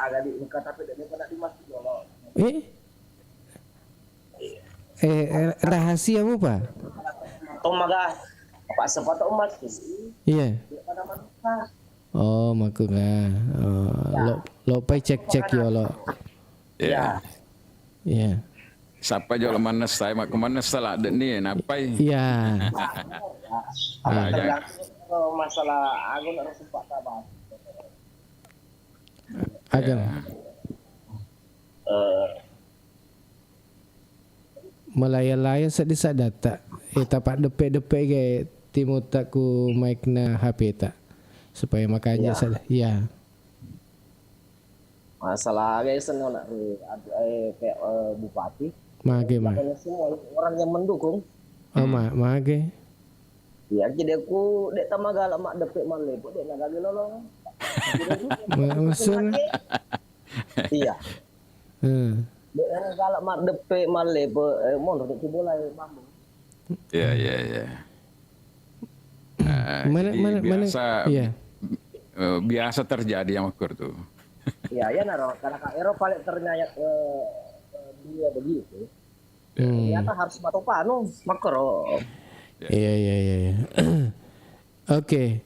agak diungkap tapi dia pernah dimasuk dulu. Rahasia apa? Tomaga Pak sepatu emas tuh. Iya. Oh, makanya. Lo pai cek ya lo. Iya. Iya. Siapa jual mana saya mak kemana salah ada nih napai. Iya. Masalah aku nak sempat tabah. Agak. Melaya-laya sedisa data. Tapak depe-depe kayak timut ku mic na HP tak supaya makanya masalah guys nak kayak bupati makanya semua orang yang mendukung mage ya jadi aku dek tamaga mak depek male dek nagagi lolong maksudnya iya dek nagala mak depek male mon dek bola bambu Ya. Mana iya. Biasa terjadi yang makur tuh. Ya naro karena Kak Ero paling ternyata dia begitu. Ternyata harus batok panu makro. Iya. Oke.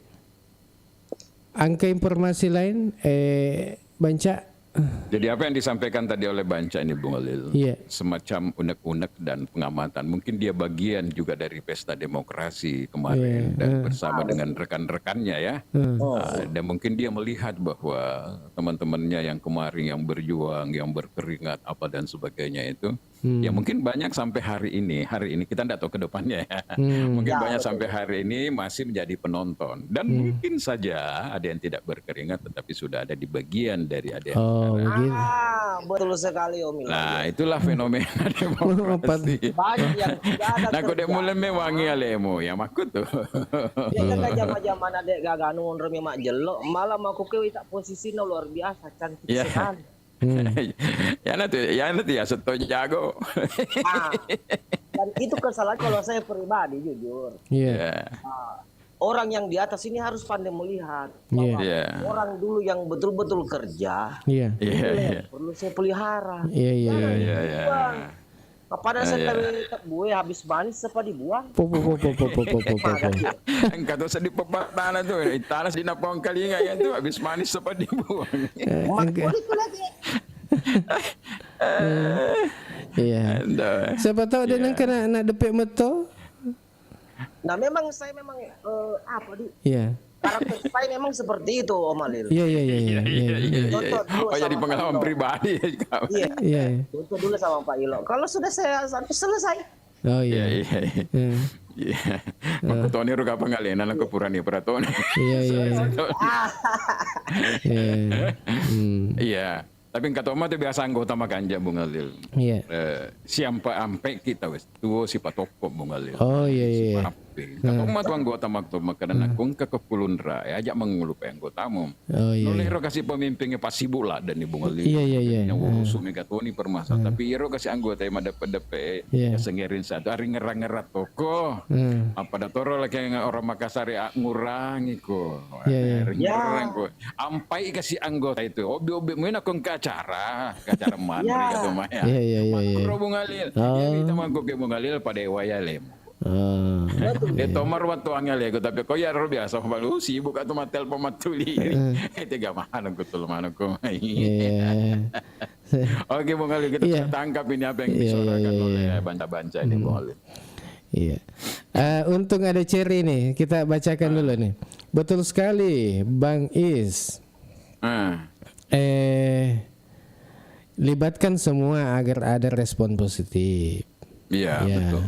Angka informasi lain Banca. Jadi apa yang disampaikan tadi oleh Banca ini Bung Alil, semacam unek-unek dan pengamatan. Mungkin dia bagian juga dari pesta demokrasi kemarin dan bersama dengan rekan-rekannya ya. Dan mungkin dia melihat bahwa teman-temannya yang kemarin yang berjuang, yang berkeringat apa dan sebagainya itu, ya mungkin banyak sampai hari ini kita tidak tahu ke depannya ya. Mungkin banyak sampai hari ini masih menjadi penonton dan mungkin saja ada yang tidak berkeringat tetapi sudah ada di bagian dari ada yang betul sekali Om. Nah, itulah fenomena demokrasi. Banyak yang nah, kau dek mulai mewangi alemu ya makut tuh. Ya kan zaman-zaman ada gaganu remi mak jelok, malah aku ke tak posisinya luar biasa cantik sekali. Ya nanti ya seto jago. Dan itu kesalahan kalau saya pribadi jujur. Orang yang di atas ini harus pandai melihat bahwa orang dulu yang betul-betul kerja, perlu saya pelihara. Pada saya buah habis manis apa dibuang? Engkau tuh sedih pepatanah tuh, tanah di napong kali nggak ya tuh habis manis apa dibuang? Iya. Siapa tahu dia nak depek meto. Nah memang saya apa di? Iya. Karakter saya memang seperti itu Om Alil. Iya. Oh jadi pengalaman pribadi. Iya. Contoh dulu sama Pak Ilo. Kalau sudah saya sampai selesai. Oh iya. Aku tahu ni ruga pengalian anak kepurani peraton. Iya. Tapi kata Oma itu biasa anggota makanja Bung Alil. Iya. Siapa ampe kita wes tuo si patoko Bung Alil. Oh iya. Kata Oma tuh anggota makto makanan akung ke Kepulundra ya ajak mengulup anggotamu. Oh iya. Noleh ro kasih pemimpinnya pasti bola dan Bung Alil. Iya. Yang urusu megatoni permasalahan. Tapi iro kasih anggota yang ada pedepe sengerin satu hari ngerang-ngerat toko. Apa dah toro lagi yang orang Makassar ya ngurangi ko. Ngerang ko. Ampai kasih anggota itu. Obi-obi mana kong acara mantri atau maya. Makro Bung Alil. Jadi teman ko ke Bung Alil pada wayalem. Dia tomar waktu angel ya, tapi kau ya biasa malu sibuk atau matel pematuli. Tiga mahal aku tuh mana kau. Oke Bung Alil kita tangkap ini apa yang disuarakan oleh banca-banca ini Bung Alil. Iya. Untung ada Cherry nih, kita bacakan dulu nih. Betul sekali, Bang Is. Libatkan semua agar ada respon positif. Iya betul.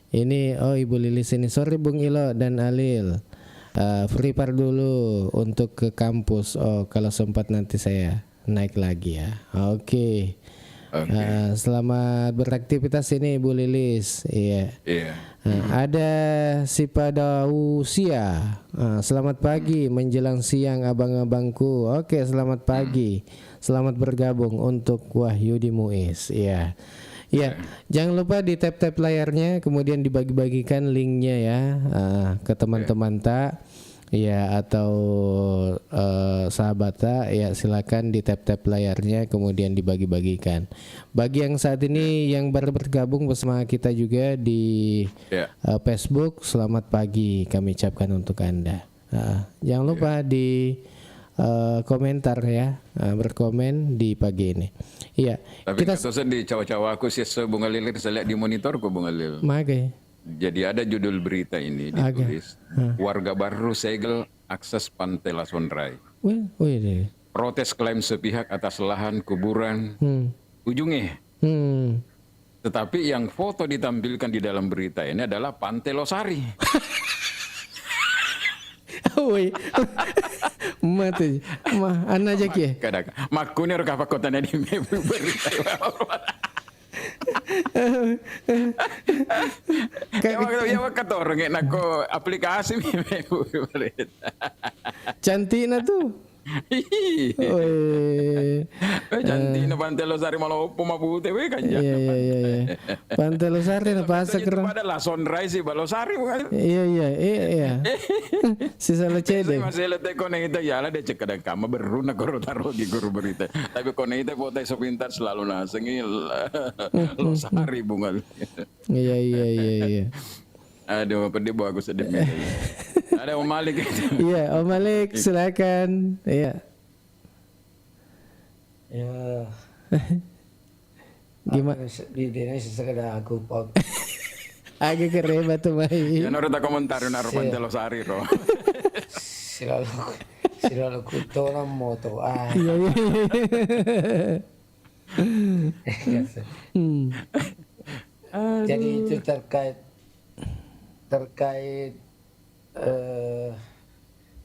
Ini Ibu Lilis ini, sorry Bung Ilo dan Alil, prepare dulu untuk ke kampus. Kalau sempat nanti saya naik lagi ya. Oke. Selamat beraktivitas ini Ibu Lilis. Iya. Ada si Padausia. Selamat pagi menjelang siang abang-abangku. Oke, selamat pagi. Selamat bergabung untuk Wahyudi Muiz. Iya. Ya, jangan lupa di tap-tap layarnya, kemudian dibagi-bagikan linknya ya ke teman-teman tak, ya atau sahabat tak, ya silakan di tap-tap layarnya, kemudian dibagi-bagikan. Bagi yang saat ini yang baru bergabung bersama kita juga di Facebook, selamat pagi kami ucapkan untuk Anda. Jangan lupa di komentar ya, berkomen di pagi ini. Iya. Tapi kita di cawa-cawa aku sih Bung Alil saya lihat di monitor kok Bung Alil. Magai. Jadi ada judul berita ini ditulis warga baru segel akses Pantai Lasonrai. Protes klaim sepihak atas lahan kuburan ujungnya. Tetapi yang foto ditampilkan di dalam berita ini adalah Pantai Losari. Woi, mati, anak aja kia. Kadang, makune reka kota nadi berita. Ya kata orang enak ko aplikasi berita. Cantik na tuh. Cantik na Pantai Losari malah opo mabute we kan. Iya. Pantai Losari na pasak keren. Pada lah sunrise sih Balosari bukan. Iya. Sisa lecede. Masih lete kone itu ya lah dia cek kadang kama beruna koro taruh di guru berita. Tapi kone itu foto sepintar selalu nasengi Losari bungal. Iya. Aduh, pedih bagus sedih. Ada Om Malik. Iya, Om Malik silakan. Iya. Ya. Gimana Di Indonesia sekedar aku pot. agak keren batu mai. Ya nurut komentarin naruh Pantai Losari roh. Selalu kuto na moto. Iya. Jadi itu terkait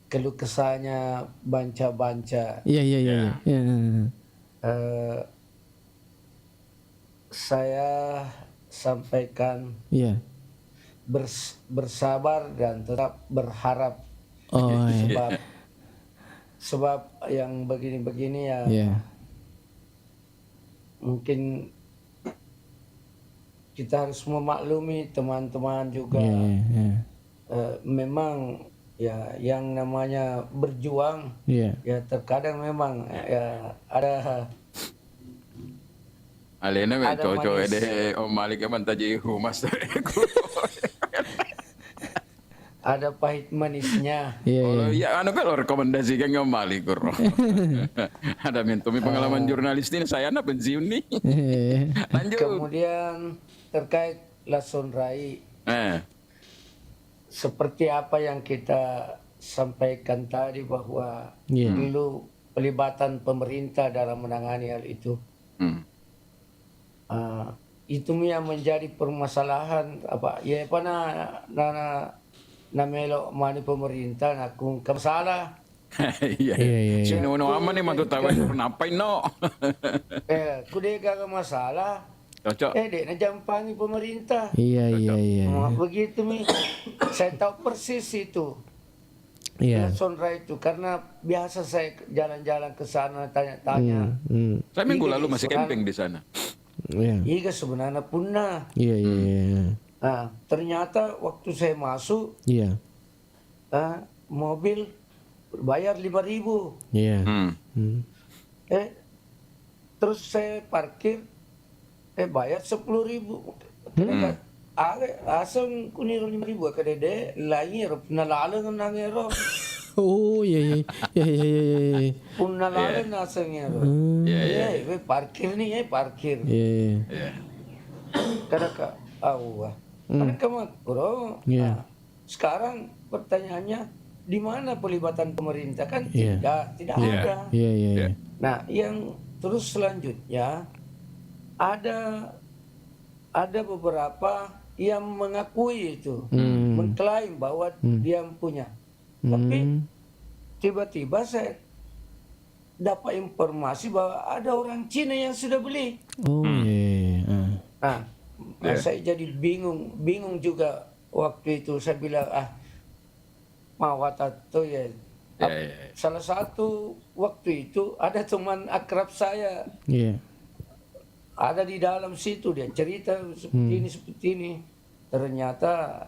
keluh kesahnya banca-banca. Iya. Saya sampaikan bersabar dan tetap berharap. Sebab yang begini-begini ya mungkin kita harus memaklumi teman-teman juga. Memang ya yang namanya berjuang ya terkadang memang ya ada Alena me cocok deh Om Malik emang tadi humas. Ada pahit manisnya. Ya anu kan rekomendasi kan Om Malik bro. Ada mentumi pengalaman jurnalis ini saya anak pensiun nih. Lanjut. Kemudian terkait Lason Rai. Seperti apa yang kita sampaikan tadi bahwa dulu pelibatan pemerintah dalam menangani hal itu. Itu yang menjadi permasalahan apa ya na melo mani pemerintah na kung masalah. Iya. Sino aman nih matutawin kenapa no? Kudega ka masalah. Cocok. Dek na jampangi pemerintah. Iya. Begitu mi. Saya tahu persis itu. Sonra itu karena biasa saya jalan-jalan ke sana tanya-tanya. Saya minggu lalu masih camping di sana. Iya sebenarnya punah. Iya. Nah, ternyata waktu saya masuk, mobil bayar 5.000. Iya. Terus saya parkir, bayar 10.000. Asam kuniro 5.000 ka dede, lain ro nalalang nang ero. Oh iya. Punalalan asam ero. Parkir nih parkir. Kada ka awah. Kan kamu bro. Sekarang pertanyaannya di mana pelibatan pemerintah kan tidak ada. Nah, yang terus selanjutnya ada beberapa yang mengakui itu, mengklaim bahwa dia punya. Tapi tiba-tiba saya dapat informasi bahwa ada orang Cina yang sudah beli. Nah, saya jadi bingung juga waktu itu. Saya bilang mawat atau salah satu waktu itu ada teman akrab saya. Ada di dalam situ dia cerita seperti ini. Ternyata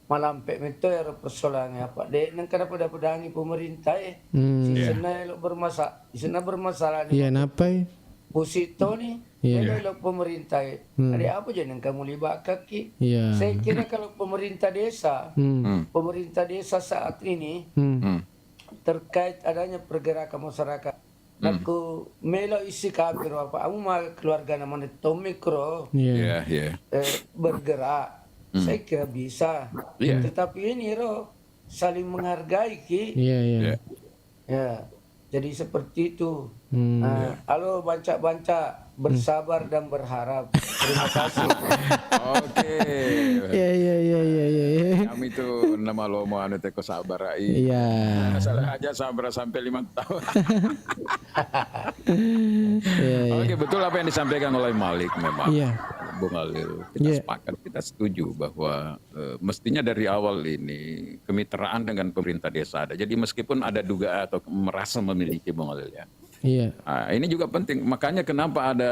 malampek itu persoalannya apa? Dek nang kada pada pedangi pemerintah si sana bermasalah. Iya napa? Pusito nih. Kalau pemerintah ada apa jadi yang kamu libat kaki? Saya kira kalau pemerintah desa saat ini terkait adanya pergerakan masyarakat. Aku melo isi kabir apa? Aku mah keluarga namanya Tomikro bergerak. Saya kira bisa. Tetapi ini saling menghargai ki. Jadi seperti itu. Halo banca bersabar dan berharap. Terima kasih. Oke. Iya. Kami itu nama lomo anu teko sabar ai. Salah aja sabar sampai 5 tahun. Oke, betul apa yang disampaikan oleh Malik memang. Bung Alil, kita sepakat, kita setuju bahwa mestinya dari awal ini kemitraan dengan pemerintah desa ada. Jadi meskipun ada dugaan atau merasa memiliki, Bung Alil ya. Iya. Nah, ini juga penting. Makanya kenapa ada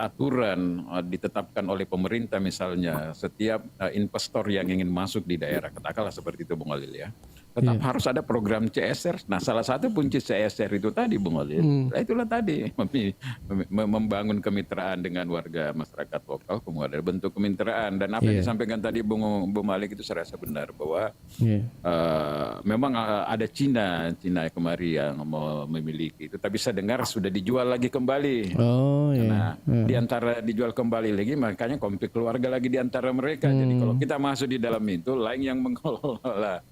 aturan ditetapkan oleh pemerintah misalnya setiap investor yang ingin masuk di daerah, katakanlah seperti itu, Bung Alil ya. Tetap harus ada program CSR. Nah, salah satu kunci CSR itu tadi, Bung Alil. Nah, itulah tadi membangun kemitraan dengan warga masyarakat lokal, kemudian ada bentuk kemitraan. Dan apa yang disampaikan tadi Bung Malik itu saya rasa benar bahwa memang ada Cina kemari yang mau memiliki itu, tapi saya dengar sudah dijual lagi kembali. Nah, di antara dijual kembali lagi, makanya konflik keluarga lagi di antara mereka. Jadi kalau kita masuk di dalam itu, lain yang mengelola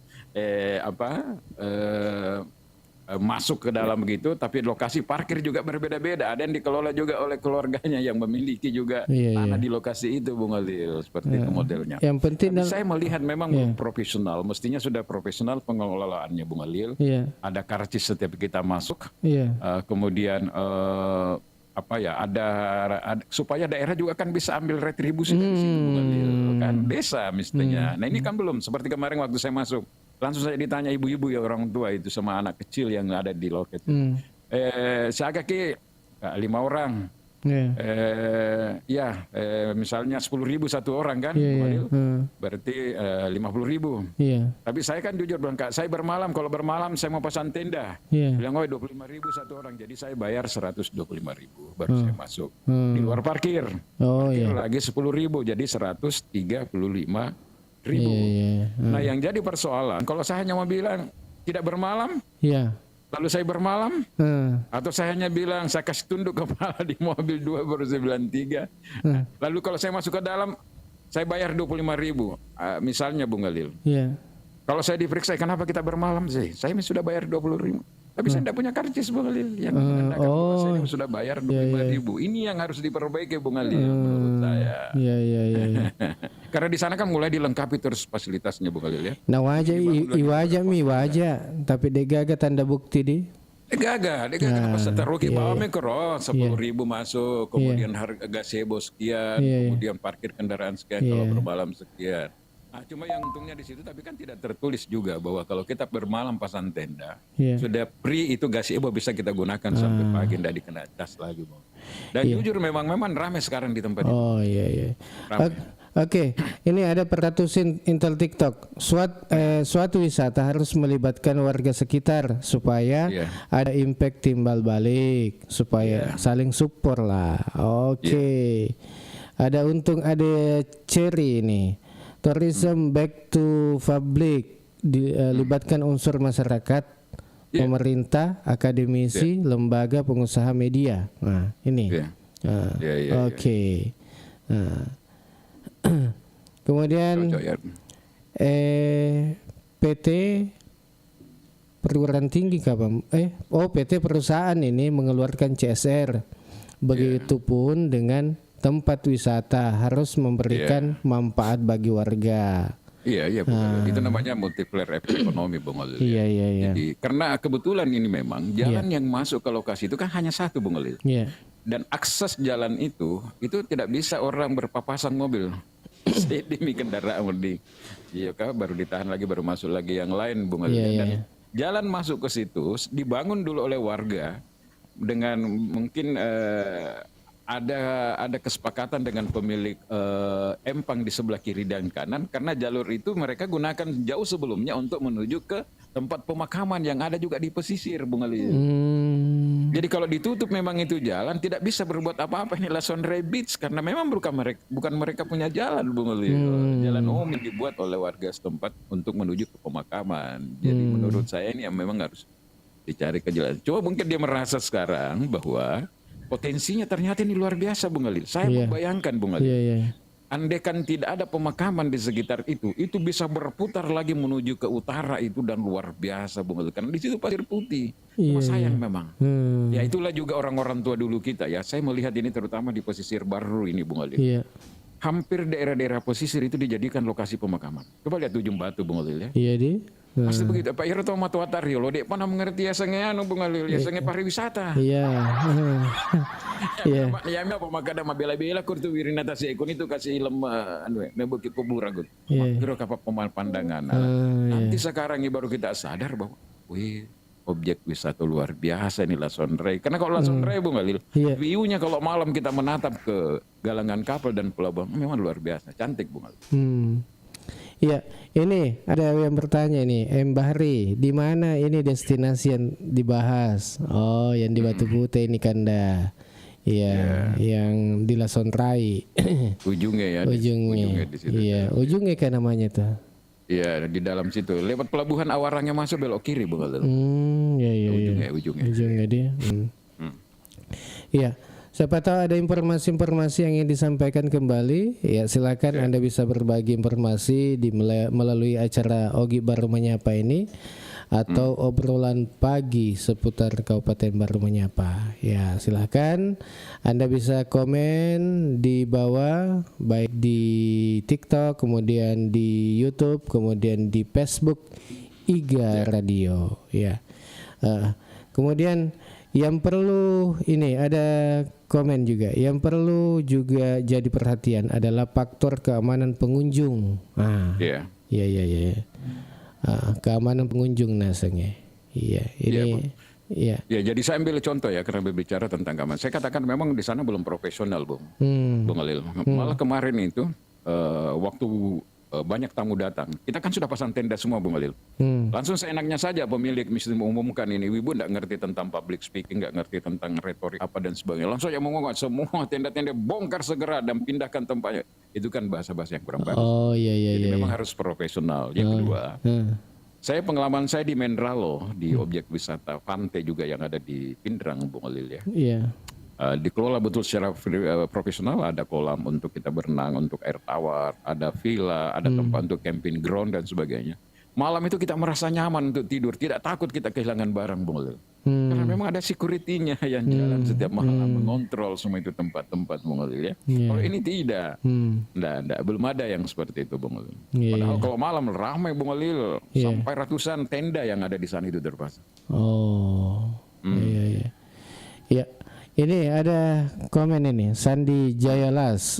masuk ke dalam begitu, tapi lokasi parkir juga berbeda-beda. Ada yang dikelola juga oleh keluarganya yang memiliki juga tanah di lokasi itu, Bung Alil, seperti itu modelnya. Yang penting saya melihat memang profesional, mestinya sudah profesional pengelolaannya, Bung Alil. Ada karcis setiap kita masuk, kemudian ada supaya daerah juga kan bisa ambil retribusi dari situ, Bung Alil, kan desa mestinya. Nah ini kan belum, seperti kemarin waktu saya masuk, langsung saya ditanya ibu-ibu ya, orang tua itu sama anak kecil yang ada di loket. Saya agak 5 orang. Misalnya 10.000 satu orang kan, berarti 50.000. Tapi saya kan jujur bilang, Kak, saya bermalam, kalau bermalam saya mau pasang tenda. Bilang, 25.000 satu orang, jadi saya bayar 125.000 baru saya masuk. Di luar parkir, lagi 10.000, jadi 135.000. Nah, yang jadi persoalan, kalau saya hanya mau bilang tidak bermalam, lalu saya bermalam, atau saya hanya bilang saya kasih tunduk kepala di mobil 2 baru saya bilang 3. Lalu kalau saya masuk ke dalam, saya bayar 25.000, misalnya, Bung Alil. Kalau saya diperiksa, kenapa kita bermalam sih? Saya sudah bayar 20.000. Tapi saya tidak punya karcis, Bung Alil, yang menandakan bahwa saya sudah bayar 25.000. Ini yang harus diperbaiki, Bung Alil, menurut saya. Karena di sana kan mulai dilengkapi terus fasilitasnya, Bung Alil ya. Nah, wajah, tapi degaga tanda bukti di. Degaga peserta rugi bawa mikro 10.000 masuk, kemudian harga gazebo sekian, kemudian parkir kendaraan sekian, kalau bermalam sekian. Nah, cuma yang untungnya di situ, tapi kan tidak tertulis juga bahwa kalau kita bermalam pasang tenda, sudah free itu gazebo bisa kita gunakan sampai pagi, tidak dikena cas lagi, Bang. Dan jujur memang ramai sekarang di tempat itu. Oke, ini ada peratusan Intel TikTok. Suatu wisata harus melibatkan warga sekitar supaya ada impact timbal balik, supaya saling support lah. Ada untung, ada cherry ini. Tourism back to public, libatkan unsur masyarakat, pemerintah, akademisi, lembaga, pengusaha media. Nah, ini. Kemudian PT perguruan tinggi kapan? PT perusahaan ini mengeluarkan CSR. Begitupun dengan tempat wisata harus memberikan manfaat bagi warga. Itu namanya multiplier ekonomi, Bung Alil. Jadi karena kebetulan ini memang jalan yang masuk ke lokasi itu kan hanya satu, Bung Alil. Dan akses jalan itu tidak bisa orang berpapasan mobil. Demi kendaraan baru ditahan lagi, baru masuk lagi yang lain, Bung Alil. Dan jalan masuk ke situ dibangun dulu oleh warga dengan mungkin ada kesepakatan dengan pemilik empang di sebelah kiri dan kanan, karena jalur itu mereka gunakan jauh sebelumnya untuk menuju ke tempat pemakaman yang ada juga di pesisir, Bung Alil. Jadi kalau ditutup memang itu jalan, tidak bisa berbuat apa-apa. Inilah Sunray Beach, karena memang bukan mereka punya jalan, Bung Alil. Jalan umum yang dibuat oleh warga setempat untuk menuju ke pemakaman. Jadi menurut saya ini yang memang harus dicari kejelasan. Coba mungkin dia merasa sekarang bahwa potensinya ternyata ini luar biasa, Bung Alil. Saya membayangkan, Bung Alil, andaikan tidak ada pemakaman di sekitar itu bisa berputar lagi menuju ke utara itu, dan luar biasa, Bung Alil. Karena di situ pasir putih. Sayang memang. Ya itulah juga orang-orang tua dulu kita ya. Saya melihat ini terutama di pesisir baru ini, Bung Alil. hampir daerah-daerah pesisir itu dijadikan lokasi pemakaman. Coba lihat Ujung Batu, Bung Alil ya. Iya di. Pasti begitu. Pak Iro Tomat Watario, lo dek mana mengerti ya sengnya Bung Alil, ya sengnya pariwisata. Iya. Iya. Ya apa makada mabela-bela kurtu wirinata si ekon itu kasih lemah bukit kuburagut. Kira kapal pemandangan. Nanti sekarang baru kita sadar bahwa wih, objek wisata luar biasa nih Lason Ray. Karena kalau Lason Ray Bung Alil, view-nya kalau malam kita menatap ke galangan kapal dan pelabuhan memang luar biasa, cantik Bung Alil. Iya, ini ada yang bertanya nih, Bahri, di mana ini destinasi yang dibahas? Oh, yang di Batu Putih ini Kanda. Iya, yang di Lason Ray. Ujungnya ya. Ujungnya di situ. Iya, ujungnya kan namanya tuh. Iya, di dalam situ. Lewat pelabuhan Awarangnya masuk belok kiri Bung Alil. Iya. Ujungnya dia. Iya. Siapa tahu ada informasi-informasi yang ingin disampaikan kembali, ya silakan Anda bisa berbagi informasi melalui acara Ogi Baru Menyapa ini atau obrolan pagi seputar Kabupaten Baru Menyapa. Ya, silakan Anda bisa komen di bawah baik di TikTok, kemudian di YouTube, kemudian di Facebook IGA Radio, ya. Kemudian yang perlu ini ada komen juga. Yang perlu juga jadi perhatian adalah faktor keamanan pengunjung. Iya. Keamanan pengunjung nasanya. Iya, ini iya. Ya, jadi saya ambil contoh ya karena berbicara tentang keamanan. Saya katakan memang di sana belum profesional, Bung. Bung Alil. Malah kemarin itu waktu banyak tamu datang. Kita kan sudah pasang tenda semua Bung Alil. Langsung seenaknya saja pemilik mesti mengumumkan ini. Ibu enggak ngerti tentang public speaking, enggak ngerti tentang retorik apa dan sebagainya. Langsung aja mengumumkan semua tenda-tenda bongkar segera dan pindahkan tempatnya. Itu kan bahasa-bahasa yang kurang bagus. Oh iya. Jadi memang harus profesional. Yang kedua, pengalaman saya di Mendralo, di objek wisata Fante juga yang ada di Pindrang Bung Alil ya. Iya. Dikelola betul secara profesional, ada kolam untuk kita berenang, untuk air tawar, ada villa, ada tempat untuk camping ground dan sebagainya. Malam itu kita merasa nyaman untuk tidur, tidak takut kita kehilangan barang Bung Alil. Karena memang ada security-nya yang jalan setiap malam mengontrol semua itu tempat-tempat Bung Alil ya. Kalau ini tidak, belum ada yang seperti itu Bung Alil. Padahal kalau malam ramai Bung Alil, sampai ratusan tenda yang ada di sana itu terpasang. Iya. Ini ada komen ini, Sandi Jayalas,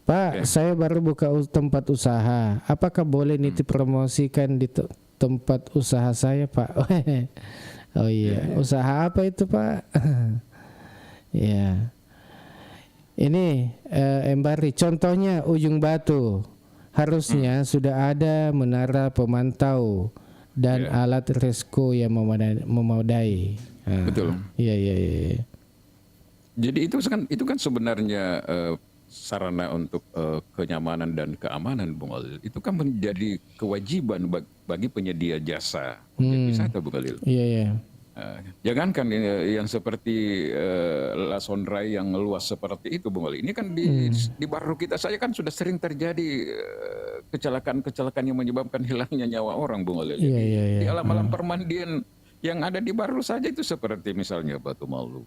Pak, saya baru buka tempat usaha. Apakah boleh nitip promosikan di tempat usaha saya, Pak? Oh iya, usaha apa itu, Pak? Ya. Ini Embari, contohnya Ujung Batu. Harusnya sudah ada menara pemantau dan alat resko yang memadai. Betul. Iya. Jadi itu kan sebenarnya sarana untuk kenyamanan dan keamanan Bung Alil. Itu kan menjadi kewajiban bagi penyedia jasa wisata Bung Alil. Iya. Jangankan yang seperti Lason Ray yang luas seperti itu Bung Alil. Ini kan di Baru kita saja kan sudah sering terjadi kecelakaan yang menyebabkan hilangnya nyawa orang Bung Alil. Di alam-alam permandian yang ada di Baru saja itu seperti misalnya Batu Malu,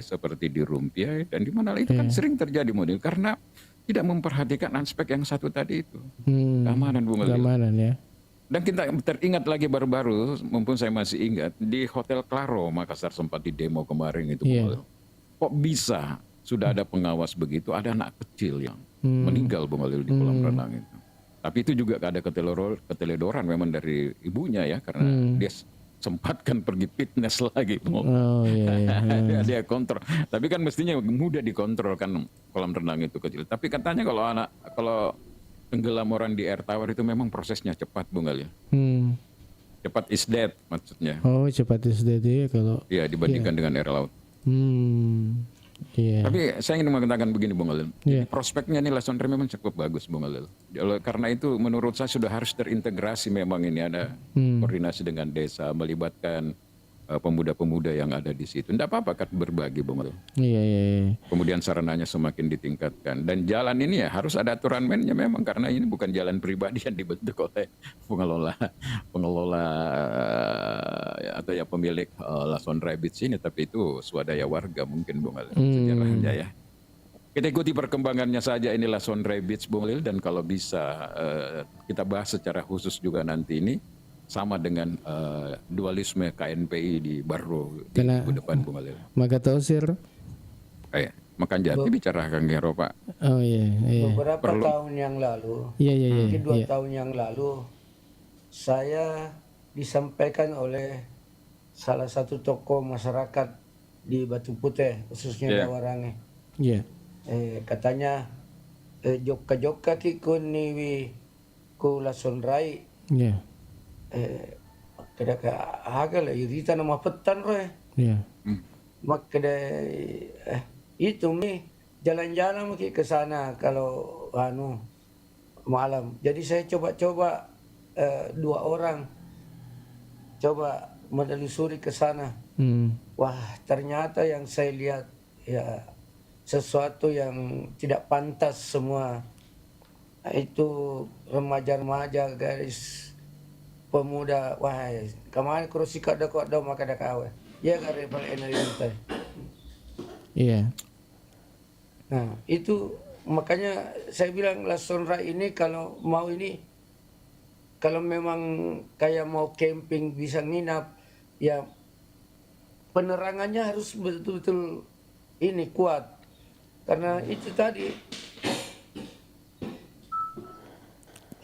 seperti di Rumpia dan di mana itu kan sering terjadi model karena tidak memperhatikan aspek yang satu tadi itu keamanan Bung Alil. Keamanan ya. Dan kita teringat lagi baru-baru, mumpun saya masih ingat di Hotel Claro Makassar sempat di demo kemarin itu Bung Alil. Kok bisa sudah ada pengawas begitu, ada anak kecil yang meninggal Bung Alil di kolam renang itu. Tapi itu juga ada keteledoran memang dari ibunya ya karena dia sempatkan pergi fitness lagi. Dia kontrol. Tapi kan mestinya mudah dikontrol kan kolam renang itu kecil. Tapi katanya kalau tenggelam orang di air tawar itu memang prosesnya cepat Bung Alil. Cepat is dead maksudnya. Oh, cepat is dead ya kalau. Iya, dibandingkan dengan air laut. Tapi saya ingin mengatakan begini Bung Alil. Prospeknya nih Lason Ray memang cukup bagus Bung Alil. Karena itu menurut saya sudah harus terintegrasi memang ini ada koordinasi dengan desa, melibatkan pemuda-pemuda yang ada di situ. Tidak apa-apa kan berbagi Bung Alil. Iya. Kemudian sarananya semakin ditingkatkan. Dan jalan ini ya harus ada aturan mainnya memang karena ini bukan jalan pribadi yang dibentuk oleh pengelola atau ya pemilik Lason Ray Beach ini, tapi itu swadaya warga mungkin Bung Alil sejarahnya ya. kita ikuti perkembangannya saja inilah Sondray Beach Bung Lil, dan kalau bisa kita bahas secara khusus juga nanti ini sama dengan dualisme KNPI di Barro di minggu depan Bung Lil. Maka tausir. Makan jati bicara Kang Gero Pak. Oh iya. Beberapa tahun yang lalu, mungkin 2 tahun yang lalu, saya disampaikan oleh salah satu tokoh masyarakat di Batu Putih, khususnya Dawarange. Katanya joka ki niwi ku lasonrai. Kada ka hagal irita nama petan roe. Mak kada itu mi jalan-jalan mungkin ke sana kalau malam. Jadi saya coba 2 orang coba menelusuri ke sana. Wah, ternyata yang saya lihat ya sesuatu yang tidak pantas semua. Itu remaja-remaja, gadis, pemuda. Wah, kemarin kursi kada maka ada kawe. Ya kada paling enak. Iya. Nah, itu makanya saya bilang Lasonra ini kalau memang kayak mau camping bisa nginap, ya penerangannya harus betul-betul ini kuat. Karena itu tadi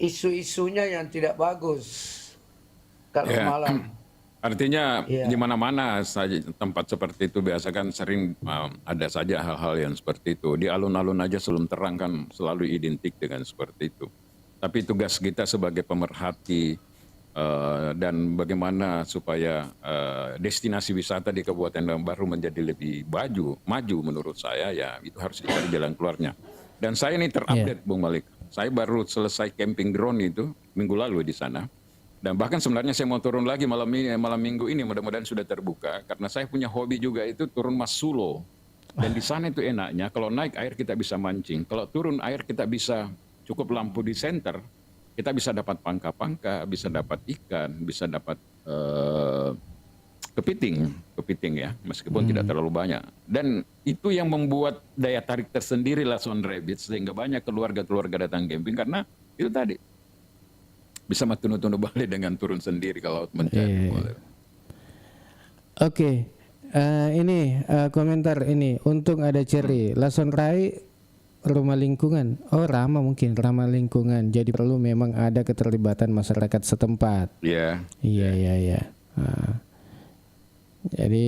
isu-isunya yang tidak bagus kalau malam. Artinya di mana-mana saja tempat seperti itu biasa kan sering ada saja hal-hal yang seperti itu. Di alun-alun aja sebelum terang kan selalu identik dengan seperti itu. Tapi tugas kita sebagai pemerhati dan bagaimana supaya destinasi wisata di Kabupaten Baru menjadi lebih maju menurut saya, ya itu harus dicari jalan keluarnya. Dan saya ini terupdate Bung Malik. Saya baru selesai camping drone itu minggu lalu di sana. Dan bahkan sebenarnya saya mau turun lagi malam minggu ini, mudah-mudahan sudah terbuka. Karena saya punya hobi juga itu turun Mas Sulo. Dan di sana itu enaknya kalau naik air kita bisa mancing. Kalau turun air kita bisa cukup lampu di center. Kita bisa dapat pangka-pangka, bisa dapat ikan, bisa dapat kepiting ya. Meskipun tidak terlalu banyak. Dan itu yang membuat daya tarik tersendiri lah Sondray Beach. Sehingga banyak keluarga-keluarga datang camping karena itu tadi. Bisa matunu-tunu balik dengan turun sendiri kalau mencari. Oke. Ini komentar ini untung ada Cherry. Lasonrai rumah lingkungan. Oh, ramah lingkungan. Jadi perlu memang ada keterlibatan masyarakat setempat. Iya. Jadi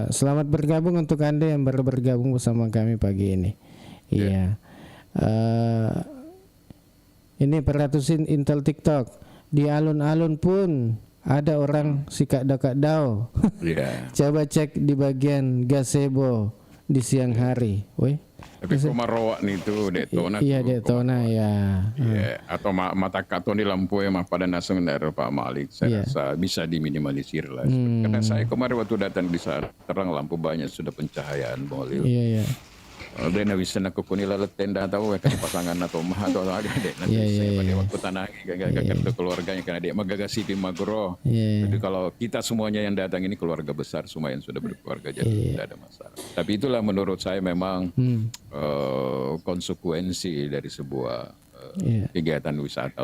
selamat bergabung untuk Anda yang baru bergabung bersama kami pagi ini. Iya. Ini perhatusin Intel TikTok. Di alun-alun pun ada orang sikak dakak-dao. Coba cek di bagian gazebo di siang hari. Tapi Komaroa nih tuh Daytona. Iya Daytona ya. Atau mata katon di lampu ya pada naseng dari Pak Malik. Saya rasa bisa diminimalisir lah. Karena saya kemarin waktu datang di saat terang lampu banyak sudah pencahayaan boleh. Iya. Dia nak bisa nak kunila tenda tahu kan pasangan atau mah atau ada dek nanti saya pada waktu tanah gak keluarganya karena dia magagasi magro. Jadi kalau kita semuanya yang datang ini keluarga besar semua yang sudah berkeluarga jadi tidak ada masalah. Tapi itulah menurut saya memang konsekuensi dari sebuah kegiatan wisata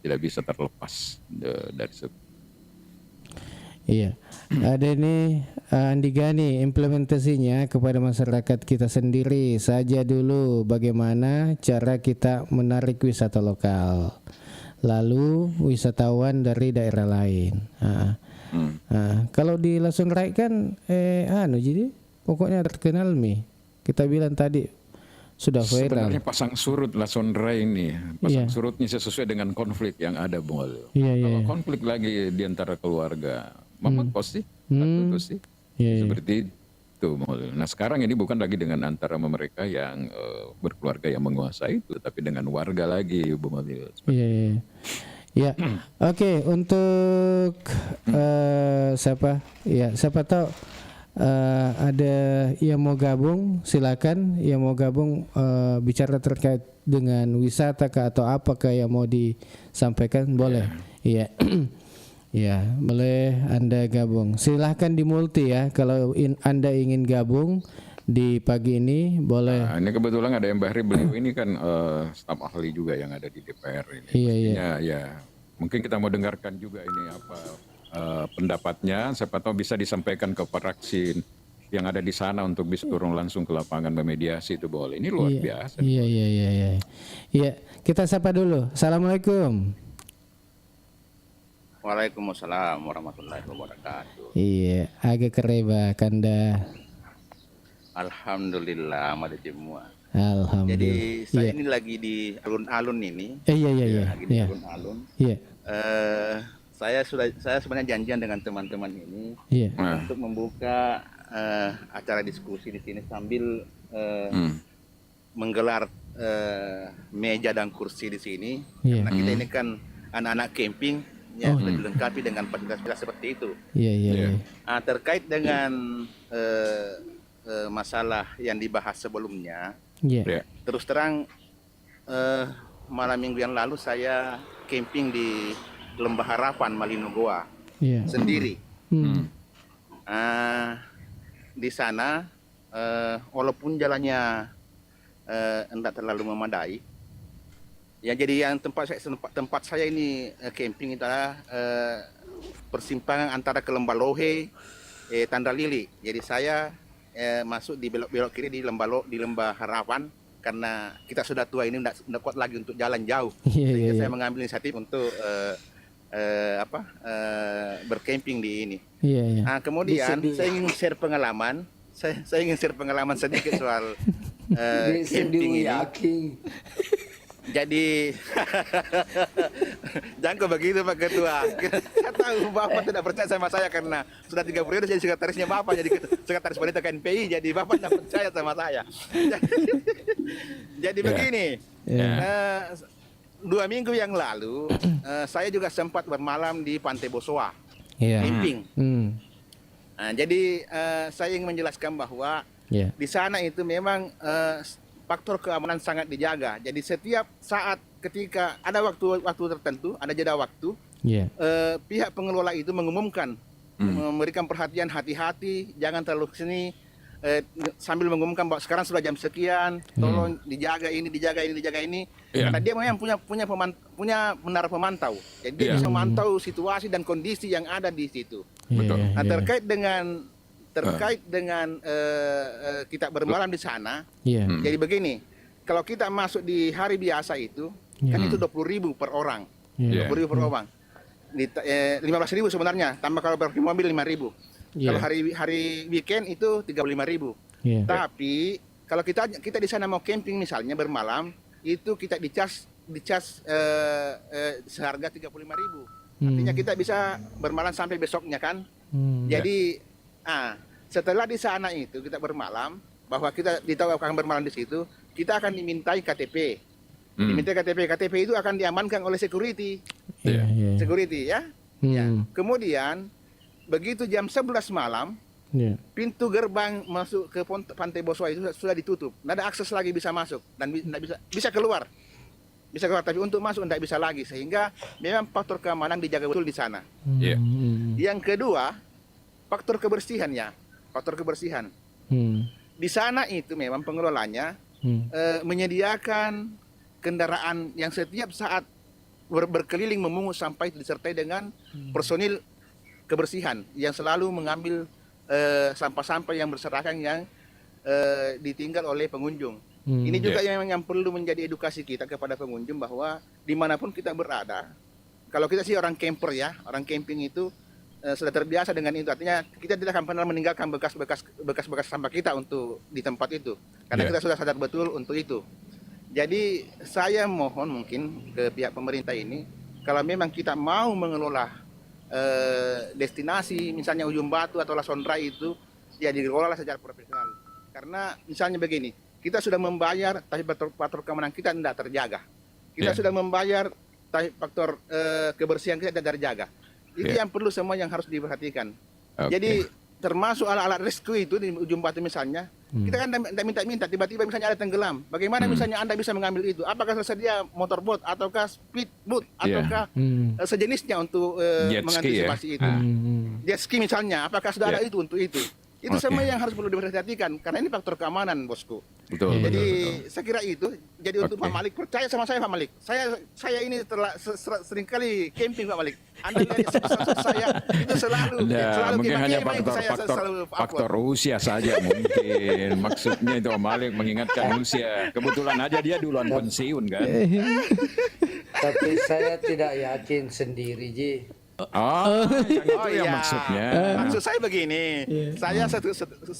tidak bisa terlepas dari Iya. Ada ini Andi Gani, implementasinya kepada masyarakat kita sendiri saja dulu, bagaimana cara kita menarik wisata lokal, lalu wisatawan dari daerah lain. Kalau di Lasonrai kan jadi pokoknya terkenal kita bilang tadi sudah viral. Sebenarnya pasang surut Lasonrai ini, surutnya sesuai dengan konflik yang ada Bung Alil. Kalau konflik lagi di antara keluarga, Mamat pasti sih seperti itu. Nah sekarang ini bukan lagi dengan antara mereka yang berkeluarga yang menguasai itu, tapi dengan warga lagi, Bung Alil. Ya, oke. Untuk siapa tahu ada yang mau gabung, silakan. Yang mau gabung bicara terkait dengan wisata atau apakah yang mau disampaikan, boleh. Iya. Ya, boleh Anda gabung. Silahkan di multi ya. Kalau Anda ingin gabung di pagi ini boleh. Nah, ini kebetulan ada Mbah Ri, beliau ini kan staf ahli juga yang ada di DPR ini. Iya. Ya, mungkin kita mau dengarkan juga ini apa pendapatnya. Siapa tahu bisa disampaikan ke fraksi yang ada di sana untuk bisa turun langsung ke lapangan memediasi itu boleh. Ini luar biasa. Iya. Iya, kita sapa dulu. Assalamualaikum. Waalaikumsalam warahmatullahi wabarakatuh. Iya, agak kereba Kanda. Alhamdulillah ada semua. Alhamdulillah. Jadi saya ini lagi di alun-alun ini. Iya. Lagi di alun-alun. Iya. Saya sebenarnya janjian dengan teman-teman ini untuk membuka acara diskusi di sini sambil menggelar meja dan kursi di sini. Karena kita ini kan anak-anak camping. Ya, sudah dilengkapi dengan fasilitas seperti itu. Iya. Terkait dengan masalah yang dibahas sebelumnya, terus terang malam minggu yang lalu saya camping di Lembah Harapan Malinogoa sendiri. Di sana, walaupun jalannya tidak terlalu memadai. Ya, jadi yang tempat saya ini camping itu adalah persimpangan antara ke Lembah Lohe, Tanda Lili. Jadi saya masuk di belok kiri di Lembah Harapan karena kita sudah tua ini tidak kuat lagi untuk jalan jauh. Sehingga saya mengambil inisiatif untuk bercamping di ini. Kemudian saya ingin share pengalaman. Saya ingin share pengalaman sedikit soal camping ini. Jadi jangan begitu Pak Ketua. Saya tahu Bapak tidak percaya sama saya karena sudah 3 periode jadi sekretarisnya Bapak, jadi sekretaris wanita KNPI, jadi Bapak tidak percaya sama saya. Jadi begini, 2 minggu yang lalu saya juga sempat bermalam di Pantai Bosowa, camping. Jadi saya ingin menjelaskan bahwa di sana itu memang faktor keamanan sangat dijaga. Jadi setiap saat ketika ada waktu tertentu, ada jeda waktu, pihak pengelola itu mengumumkan, memberikan perhatian hati-hati, jangan terlalu kesini, sambil mengumumkan bahwa sekarang sudah jam sekian, tolong dijaga ini. Karena dia memang punya menara pemantau. Jadi dia bisa memantau situasi dan kondisi yang ada di situ. Nah, terkait dengan kita bermalam di sana, jadi begini, kalau kita masuk di hari biasa itu, kan itu 20.000 per orang, 20.000 per orang, 15.000 sebenarnya, tambah kalau berarti mobil 5.000. Kalau hari weekend itu 35.000. Tapi kalau kita di sana mau camping misalnya bermalam, itu kita dicas seharga 35.000. Artinya kita bisa bermalam sampai besoknya kan. Jadi setelah di sana itu kita bermalam, bahwa kita ditahu akan bermalam di situ, kita akan dimintai KTP. Dimintai KTP itu akan diamankan oleh security. Security ya. Kemudian begitu jam 11 malam, pintu gerbang masuk ke Pantai Bosowa itu sudah ditutup. Tidak ada akses lagi bisa masuk dan bisa keluar. Bisa keluar, tapi untuk masuk tidak bisa lagi. Sehingga memang faktor keamanan dijaga betul di sana. Yang kedua, faktor kebersihannya. Faktor kebersihan. Di sana itu memang pengelolanya menyediakan kendaraan yang setiap saat berkeliling memungut sampah itu disertai dengan personil kebersihan yang selalu mengambil sampah-sampah yang berserakan yang ditinggal oleh pengunjung. Ini juga yang perlu menjadi edukasi kita kepada pengunjung bahwa dimanapun kita berada, kalau kita sih orang camper ya, orang camping itu sudah terbiasa dengan itu. Artinya kita tidak akan pernah meninggalkan bekas-bekas sampah kita untuk di tempat itu, karena kita sudah sadar betul untuk itu. Jadi saya mohon mungkin ke pihak pemerintah ini, kalau memang kita mau mengelola destinasi misalnya Ujung Batu atau Lasondrai itu, ya dikelola secara profesional. Karena misalnya begini, kita sudah membayar tapi faktor keamanan kita tidak terjaga. Kita sudah membayar tapi faktor kebersihan kita tidak terjaga. Itu yang perlu semua yang harus diperhatikan. Jadi termasuk alat-alat rescue itu di Ujung Batu misalnya, kita kan tidak minta, tiba-tiba misalnya ada tenggelam. Bagaimana misalnya Anda bisa mengambil itu? Apakah tersedia motorboat ataukah speedboat ataukah sejenisnya untuk mengantisipasi itu? Jet ski misalnya, apakah sudah ada itu untuk itu? Itu semua yang harus perlu diperhatikan karena ini faktor keamanan, bosku. Betul. Jadi betul. saya kira itu. Jadi untuk Pak Malik, percaya sama saya Pak Malik. Saya ini sering kali camping Pak Malik. Anda lihat saya itu selalu mungkin hanya selalu faktor usia saja mungkin. Maksudnya itu Om Malik mengingatkan usia. Kebetulan aja dia duluan pensiun kan. Tapi saya tidak yakin sendiri, Ji. Itu yang maksudnya. Maksud saya begini, saya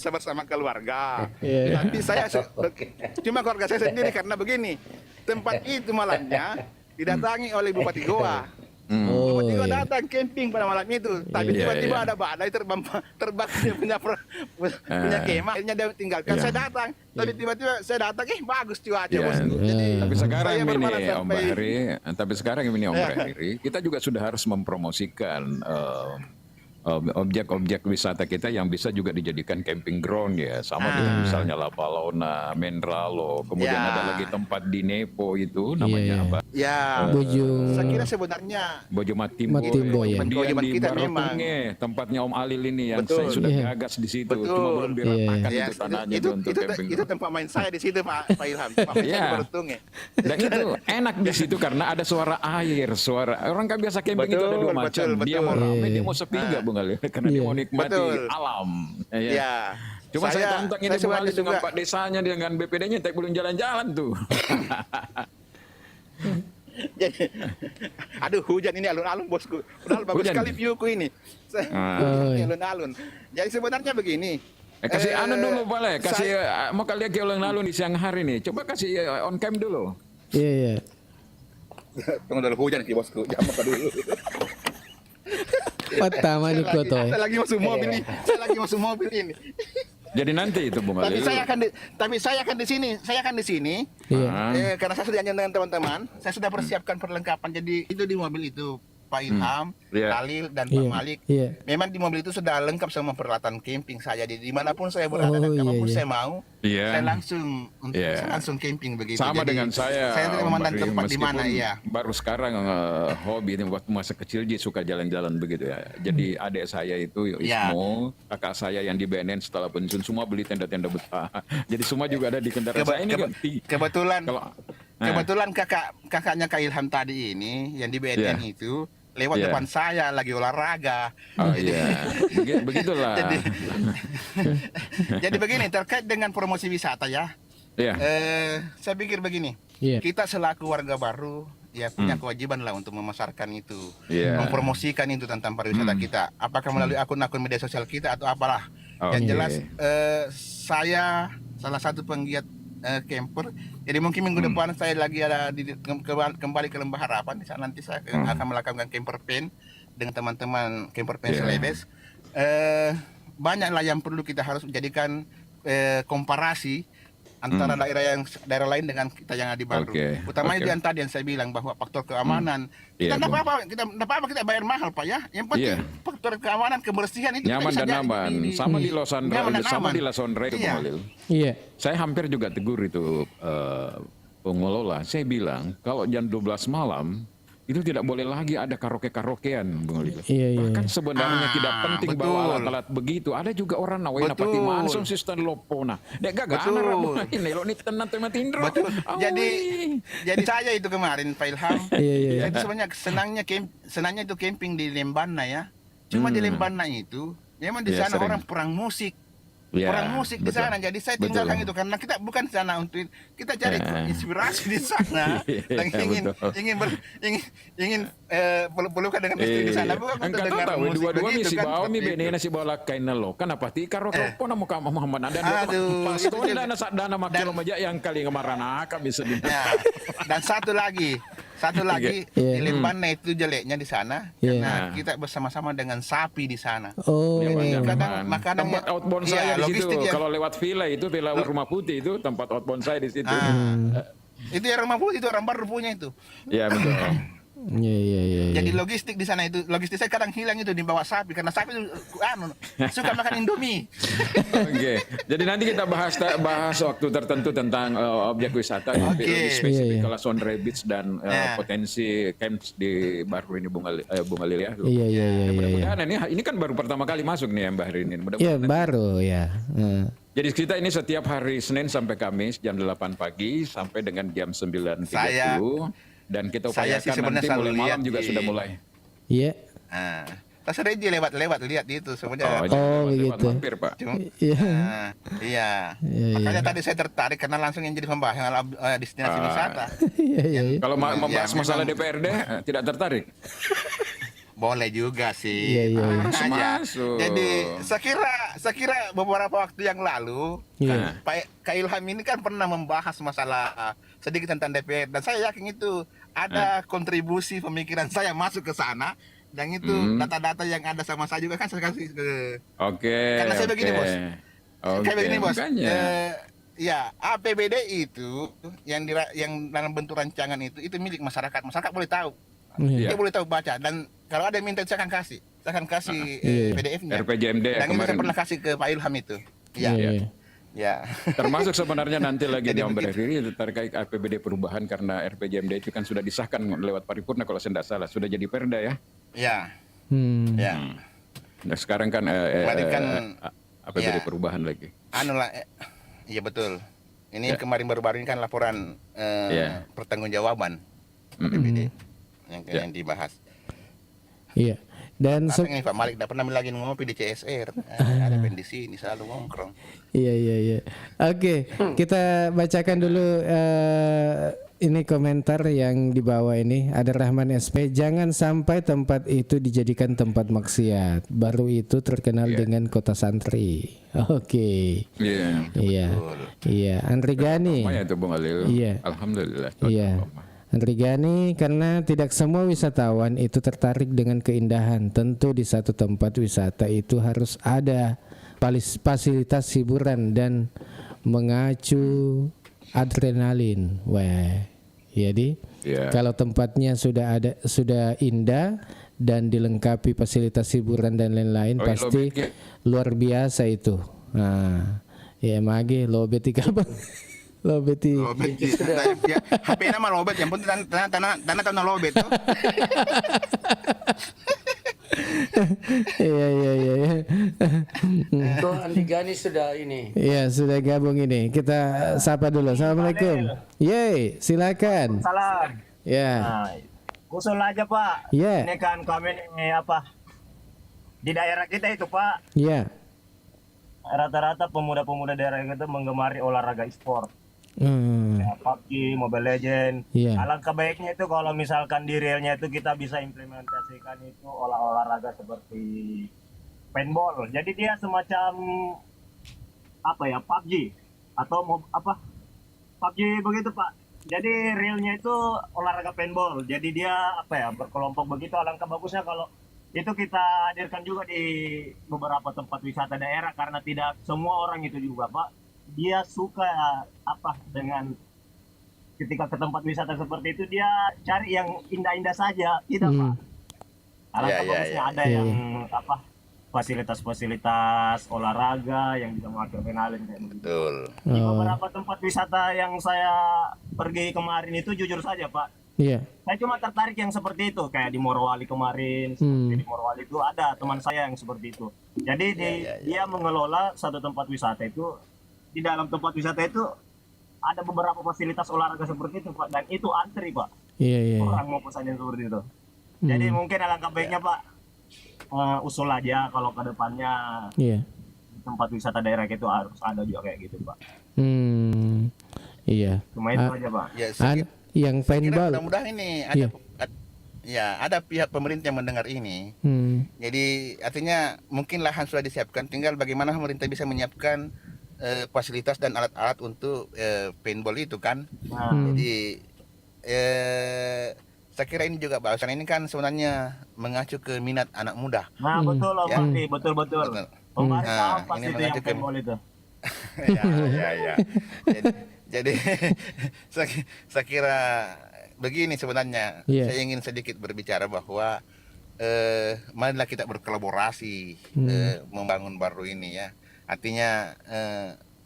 bersama keluarga, tapi saya cuma keluarga saya sendiri karena begini, tempat itu malamnya didatangi oleh Bupati Goa. Bupati Goa datang camping pada malam itu, tapi tiba-tiba ada badai terbakar punya kemah, akhirnya dia tinggalkan. Saya datang, tapi tiba-tiba saya datang, bagus cuaca bosku. Tapi sekarang ini Om Bahri, kita juga sudah harus mempromosikan objek-objek wisata kita yang bisa juga dijadikan camping ground ya, sama dengan misalnya La Palona, Menralo, kemudian ada lagi tempat di Nepo itu namanya apa? Saya kira sebenarnya Bojo Matimbo ya. Kemudian di Barotunge, tempatnya Om Alil ini yang saya sudah gagas di situ, cuma belum diratakan itu tanahnya untuk camping. Itu tempat main saya di situ Pak Ilham, di Barotunge. Dan itu enak di situ karena ada suara air, suara orang kan biasa camping itu ada dua macam, dia mau ramai, dia mau sepi enggak Bung Alil, karena dia mau nikmati alam. Cuma saya tantang ini Bung Alil dengan Pak Desanya dengan BPD-nya tak belum jalan-jalan tuh. Jadi, aduh hujan ini alun-alun bosku. Padahal bagus sekali viewku ini. Alun-alun. Jadi sebenarnya begini. Kasih dulu boleh. Kasih mau kalian ke alun-alun di siang hari nih. Coba kasih on cam dulu. Iya. Tunggu dulu hujan sih bosku. Jangan apa dulu. Pertama nih foto. Saya lagi masuk mobil ini. Jadi nanti itu Bung Alil. Tapi saya akan di sini. Karena saya sudah janjian dengan teman-teman, saya sudah persiapkan perlengkapan. Jadi itu di mobil itu Pak Ilham, Alil dan Pak Malik. Memang di mobil itu sudah lengkap semua peralatan camping saya. Jadi dimanapun saya berada dan kapanpun saya mau, saya langsung camping begitu. Sama jadi, dengan saya. Saya tidak memandang tempat di mana baru sekarang hobi ini waktu masa kecil suka jalan-jalan begitu ya. Jadi adik saya itu Ismo, kakak saya yang di BNN setelah pensiun semua beli tenda-tenda betah. Jadi semua juga ada di kendaraan saya ini kan. Kebetulan kakaknya Kak Ilham tadi ini yang di BNN itu lewat depan saya lagi olahraga. Begitulah. Jadi begini terkait dengan promosi wisata ya. Saya pikir begini, kita selaku warga baru punya kewajiban lah untuk memasarkan itu, mempromosikan itu tentang pariwisata kita. Apakah melalui akun-akun media sosial kita atau apalah. Yang jelas saya salah satu penggiat camper. Jadi mungkin minggu depan saya lagi ada kembali ke Lembah Harapan. Di sana nanti saya akan melakukan camper pen dengan teman-teman camper pen Celebes. Banyaklah yang perlu kita harus menjadikan komparasi antara daerah lain dengan kita yang ada di Baru. Utamanya yang tadi yang saya bilang bahwa faktor keamanan. Kita tidak apa-apa kita bayar mahal Pak ya. Yang penting faktor keamanan, kebersihan itu nyaman dan aman. Sama di Losandra itu Bung Alil. Saya hampir juga tegur itu pengelola. Saya bilang kalau jam 12 malam itu tidak boleh lagi ada karaoke-karaokean, Bung Alil. Bahkan sebenarnya tidak penting bawa alat-alat begitu. Ada juga orang nawai napati mansung sistem lopona. Dek gagak anak ini lo nih tenan tema tindro. Jadi saya itu kemarin Pak Ilham. Itu sebenarnya senangnya itu camping di Lembana ya. Cuma di Lembana itu memang di sana orang perang musik. Orang musik di sana, jadi saya tinggalkan itu karena kita bukan di sana untuk kita cari inspirasi di sana, ingin peluk-pelukan dengan istri di sana. Bukan untuk dengar musik dua-dua begitu si kan. bawa mi benena si bawa kain lo, kenapa ti karo po na muka Muhammad ada pas dana makilo maja yang kali kemarin kami sedih. Dan satu lagi di Lembana itu jeleknya di sana karena kita bersama-sama dengan sapi di sana. Jadi kadang makanannya outbound saya di situ. Kalau lewat villa Rumah Putih itu tempat outbound saya di situ. Itu yang Rumah Putih itu orang baru punya itu. Iya betul. Iya. Jadi logistik di sana itu, logistik saya kadang hilang itu dibawa sapi karena sapi itu suka makan Indomie. Oke. Jadi nanti kita bahas waktu tertentu tentang objek wisata lebih spesifik kalau Sondre Beach dan potensi camps di Bahru ini Bung Alil ya. Iya. Mudah-mudahan ini kan baru pertama kali masuk nih yang Bahru ini. Iya, baru ya. Jadi kita ini setiap hari Senin sampai Kamis jam 8 pagi sampai dengan jam 9.30. Dan kita upayakan nanti mulai malam juga sudah mulai. Iya. Pas Reji lewat-lewat lihat itu sebenarnya. Begitu. Mampir, Pak. Iya. Makanya tadi saya tertarik karena langsung yang jadi pembahasan destinasi wisata. Iya. Kalau membahas masalah DPRD tidak tertarik. Boleh juga sih. Iya. Masuk. Jadi saya kira beberapa waktu yang lalu Kak Ilham ini kan pernah membahas masalah sedikit tentang DPR dan saya yakin itu ada kontribusi pemikiran saya masuk ke sana dan itu data-data yang ada sama saya juga kan saya kasih ke. Karena saya begini bos. Kayak begini bos. Ya APBD itu yang dalam bentuk rancangan itu milik masyarakat. Masyarakat boleh tahu. Dia boleh tahu baca dan kalau ada yang minta saya akan kasih PDF-nya. RPJMD dan ini saya pernah kasih ke Pak Ilham itu. Ya. Termasuk sebenarnya nanti lagi di Ombreviri terkait APBD perubahan karena RPJMD itu kan sudah disahkan lewat paripurna kalau saya tidak salah sudah jadi perda ya. Ya. Nah sekarang kan APBD perubahan lagi. Iya betul. Ini kemarin baru-baru ini kan laporan pertanggungjawaban APBD yang dibahas. Iya. Dan ini Pak Malik tidak pernah lagi ngopi di CSR. Ada di sini selalu ngongkrong. Iya. Oke, kita bacakan dulu ini komentar yang di bawah ini. Ada Rahman SP, jangan sampai tempat itu dijadikan tempat maksiat. Baru itu terkenal dengan kota santri. Oke. Iya. Andri Gani. Itu Bung Alil. Iya. Alhamdulillah. Iya. Andri Gani, karena tidak semua wisatawan itu tertarik dengan keindahan. Tentu di satu tempat wisata itu harus ada fasilitas hiburan dan mengacu adrenalin. Jadi kalau tempatnya sudah indah dan dilengkapi fasilitas hiburan dan lain-lain pasti luar biasa itu. Nah, mage lobet ikabang. Lobet HP nama lobet yang penting tanah lobet tuh. Iya. Tuh Andi Gani sudah ini. Iya, sudah gabung ini. Kita sapa dulu. Assalamualaikum. Yeay, silakan. Salam. Ya. Usul aja Pak. Ini kan kami di daerah kita itu Pak. Iya. Rata-rata pemuda-pemuda daerah itu menggemari olahraga e-sport. PUBG, Mobile Legend. Alangkah baiknya itu kalau misalkan di realnya itu kita bisa implementasikan itu olahraga seperti paintball. Jadi dia semacam PUBG atau PUBG begitu Pak. Jadi realnya itu olahraga paintball. Jadi dia berkelompok begitu. Alangkah bagusnya kalau itu kita hadirkan juga di beberapa tempat wisata daerah karena tidak semua orang itu juga Pak. Dia suka dengan ketika ke tempat wisata seperti itu dia cari yang indah-indah saja, tidak Pak. Alangkah bagusnya ada yang fasilitas-fasilitas olahraga yang bisa mengatur adrenalin kayak begitu. Betul. Di beberapa tempat wisata yang saya pergi kemarin itu jujur saja Pak. Saya cuma tertarik yang seperti itu kayak di Morowali kemarin. Di Morowali itu ada teman saya yang seperti itu. Jadi dia mengelola satu tempat wisata itu. Di dalam tempat wisata itu ada beberapa fasilitas olahraga seperti itu Pak dan itu antri Pak. Orang mau pesan yang seperti itu. Jadi mungkin alangkah baiknya Pak usul aja kalau ke depannya tempat wisata daerah itu harus ada juga kayak gitu Pak. Cuma itu aja Pak. Yang paintball. Mudah-mudahan ini ada pihak pemerintah yang mendengar ini. Jadi artinya mungkin lahan sudah disiapkan, tinggal bagaimana pemerintah bisa menyiapkan fasilitas dan alat-alat untuk paintball itu kan. Jadi saya kira ini juga bahasan ini kan sebenarnya mengacu ke minat anak muda. Betul loh Pak, betul. Apa sih itu yang paintball itu? Ya. Jadi saya kira begini sebenarnya, saya ingin sedikit berbicara bahwa marilah kita berkolaborasi membangun baru ini ya. Artinya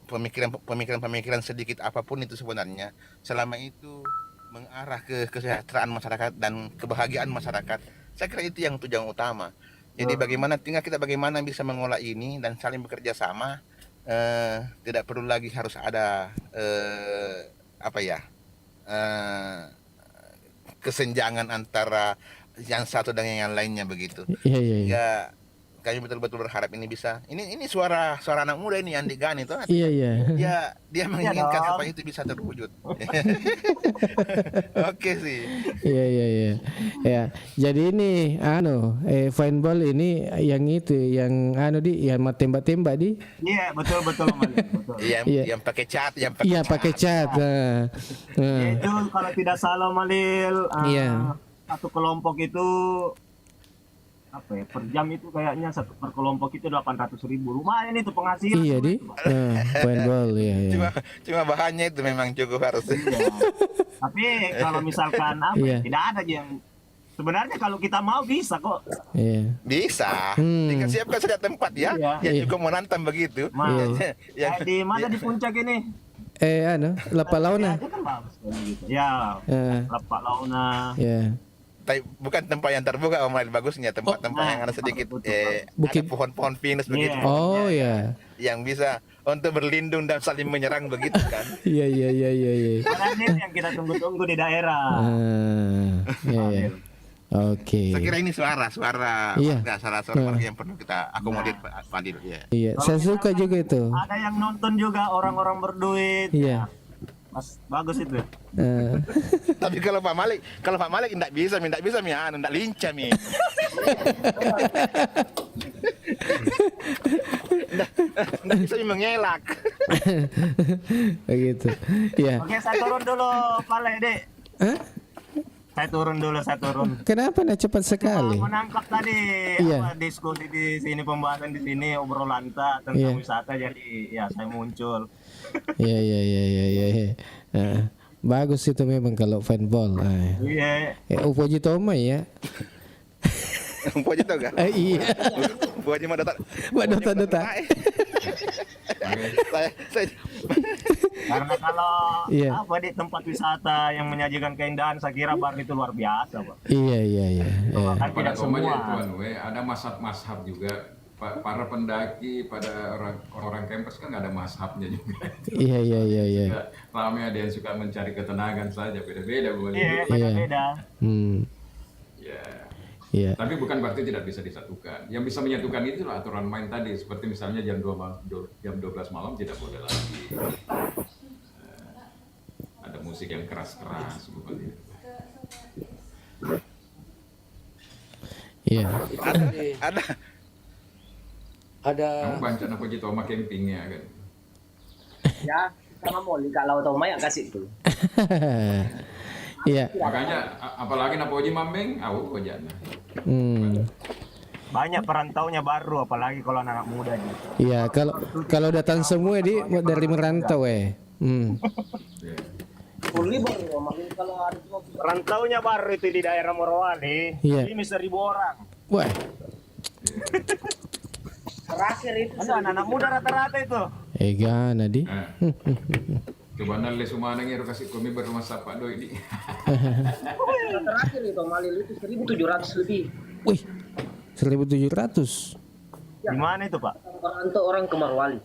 pemikiran sedikit apapun itu sebenarnya selama itu mengarah ke kesejahteraan masyarakat dan kebahagiaan masyarakat, saya kira itu yang tujuan utama. Jadi tinggal kita bagaimana bisa mengolah ini dan saling bekerja sama. Tidak perlu lagi harus ada kesenjangan antara yang satu dan yang lainnya begitu. Ya, kami betul-betul berharap ini bisa. Ini suara anak muda ini Andi Gani itu. Ya, dia menginginkan supaya itu bisa terwujud. Oke sih. Iya. Ya, jadi ini paintball ini yang tembak-tembak di. Iya, betul. Yang pakai cat, pakai cat. Itu kalau tidak salah Malil. Satu kelompok itu per jam itu kayaknya per kelompok itu 800.000, lumayan itu penghasilan. Iya di paintball ya. Cuma bahannya itu memang cukup harus. Tapi kalau misalkan tidak ada yang sebenarnya kalau kita mau bisa kok. Bisa. Tinggal siapkan saja tempat ya. Yang juga menantang begitu. Di mana di puncak ini? Lapak Launa. Ya, Lapak Launa. Tapi bukan tempat yang terbuka bagusnya tempat-tempat yang ada sedikit ada pohon-pohon pinus begitu. Yang bisa untuk berlindung dan saling menyerang begitu kan. Iya. Karena yang kita tunggu-tunggu di daerah. Oke. Saya kira ini suara warga yang perlu kita akomodir Fadil. Iya, saya suka juga itu. Ada yang nonton juga orang-orang berduit. Iya. Mas, bagus itu. Tapi kalau Pak Malik tidak bisa tidak lincah mi. Tidak bisa mengelak. Begitu. Iya. Oke, saya turun dulu, Pak Dek. Saya turun. Kenapa cepat sekali? Menangkap tadi diskusi di sini, pembahasan di sini, obrolan tentang wisata, jadi ya saya muncul. Iya. Bagus itu memang kalau paintball. Iya. Upoji Tomai ya. Upoji tau kan? Iya. Upoji mah data. Karena kalau di tempat wisata yang menyajikan keindahan, saya kira bar itu luar biasa, Pak. Iya. Kan tidak semua. Ada mazhab juga. Para pendaki, pada orang campers kan nggak ada mazhabnya juga. Iya. Ramai ada yang suka mencari ketenangan saja, beda-beda boleh. Iya, beda-beda. Ya. Tapi bukan berarti tidak bisa disatukan. Yang bisa menyatukan itu aturan main tadi, seperti misalnya jam 12 malam tidak boleh lagi ada musik yang keras-keras, bukan itu. Iya. Ada. Kamu baca apa gitu sama campingnya kan? Ya, sama Moli kalau tahu mah ya kasih itu. Iya. Makanya apalagi Napoji Mambeng, aku aja. Banyak perantaunya baru, apalagi kalau anak muda nih. Iya, kalau datang semua dari merantau Rantaunya baru itu di daerah Morowali. Ini 1.000 orang. Wah. Terakhir itu anak muda rata-rata itu. Gana di. Coba nale sumana ngero kasih kami berumah sapa doi di. Terakhir itu Malil itu 1.700 lebih. Wih. 1.700. Di mana itu, Pak? Orang ke Morowali.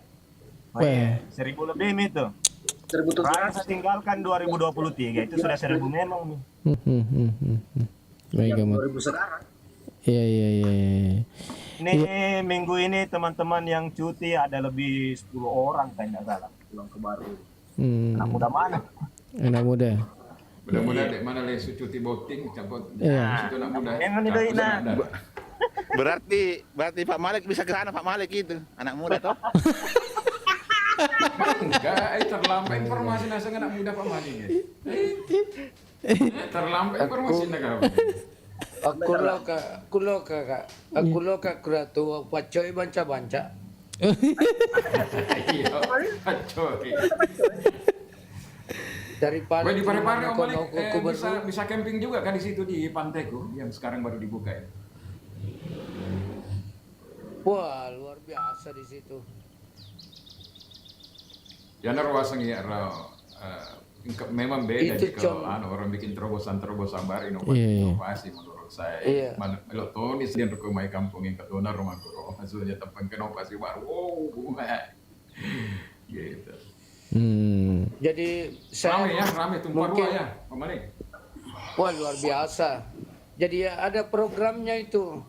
1.000 lebih itu. 1.700 saya tinggalkan 2023 itu sudah 1.000 memang nih. Baik, 2.000 sekarang. Iya. Ini minggu ini teman-teman yang cuti ada lebih 10 orang kan enggak salah pulang ke Baru. Anak muda mana? Anak muda. Mudah-mudahan dek mana lesu cuti boating cabut. Itu anak muda. Yang itu Berarti Pak Malik bisa ke sana, Pak Malik itu. Anak muda toh. Enggak, terlambat informasi nasa anak muda Pak Malik. Terlambat informasi negara. Aku lo ka kuratu pacoy banca. Iya, pacoy. Dari Pare di Parepare Om Malik bisa bisa camping juga kan di situ di Pantaiku yang sekarang baru dibuka ya. Wah, luar biasa di situ. Ya narwasang ya memang beda Itu kalau orang bikin terobosan baru inovasi menurut saya. Iya. Elektronis dan rumah kampung yang ketuna rumah guru hasilnya tepan inovasi baru. Gitu. Jadi saya Rame tumpah ruah ya, Om Malik. Wah, luar biasa. Jadi ada programnya itu.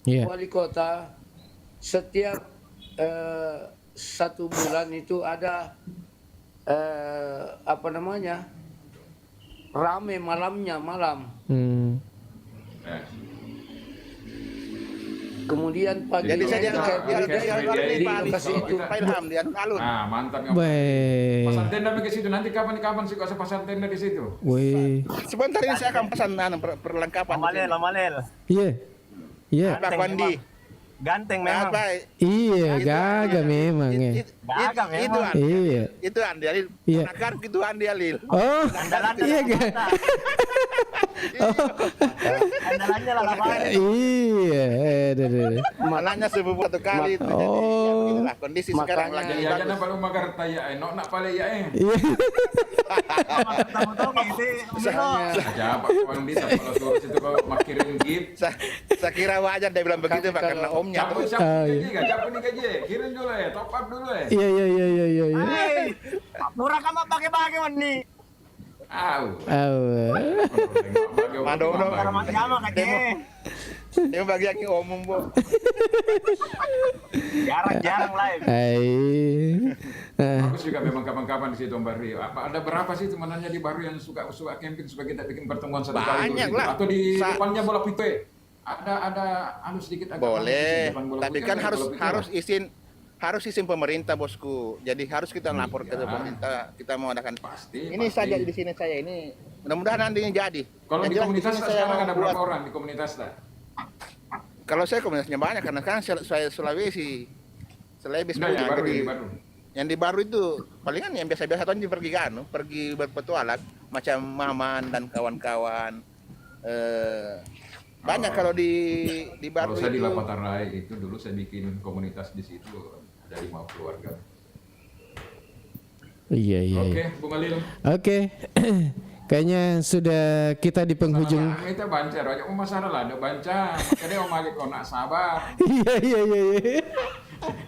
Wali kota setiap 1 bulan itu ada rame malam. Kemudian pagi Jadi saya di lokasi itu. Dia alun. Nah, mantap ya. Pasang tenda ke situ nanti kapan sih kau pasang tenda di situ? Sebentar ini saya akan pesan perlengkapan. Lamalel. Iya. Pak Wandi. Ganteng memang. Iya, gagah memang ya. Gagah memang. Itu Andi Alil. Nakar gitu Andi Alil. Oh, iya gak? Andalannya lah Iya, Malahnya sebuah satu kali itu. Jadi kondisi sekarang lagi Ya bagus. jangan baru magar taya nak pale ya Tahu-tahu gitu. Siapa orang bisa kalau suruh situ kau makirin gift. Saya kira wajar dia bilang begitu Pak karena omnya. Siapa nih gaji? Kirim dulu ya, top up dulu ya. Iya. Murah kamu pakai-pakai mandi. Madono Karena mati kamu kakek. Dia bagi yang umum, Bu. Jarang live. Bagus juga memang kapan-kapan di situ Om Barri. Ada berapa sih temanannya di Baru yang suka camping supaya kita bikin pertemuan satu kali Banyak lah. atau di depannya bola putih. Ada sedikit agak boleh, bola tapi putih, kan harus izin pemerintah bosku. Jadi harus kita lapor ke pemerintah. Kita mau adakan pasti. Ini saja di sini saya ini. Mudah-mudahan nantinya jadi. Kalau di komunitas sekarang ada berapa orang di komunitas Kalau saya komunitasnya banyak karena kan saya Sulawesi. Nah, yang di Baru itu palingan yang biasa-biasa tuh pergi berpetualang macam Maman dan kawan-kawan. Banyak kalau di Baru kalau saya itu. di Lapatarai itu dulu saya bikin komunitas di situ ada 5 keluarga. Iya. Oke, Bung Alil. Oke. Kayaknya sudah kita di penghujung. Kita bancar aja masalah lah, ada bancar. Makanya Om Malik kok nak sabar. Iya.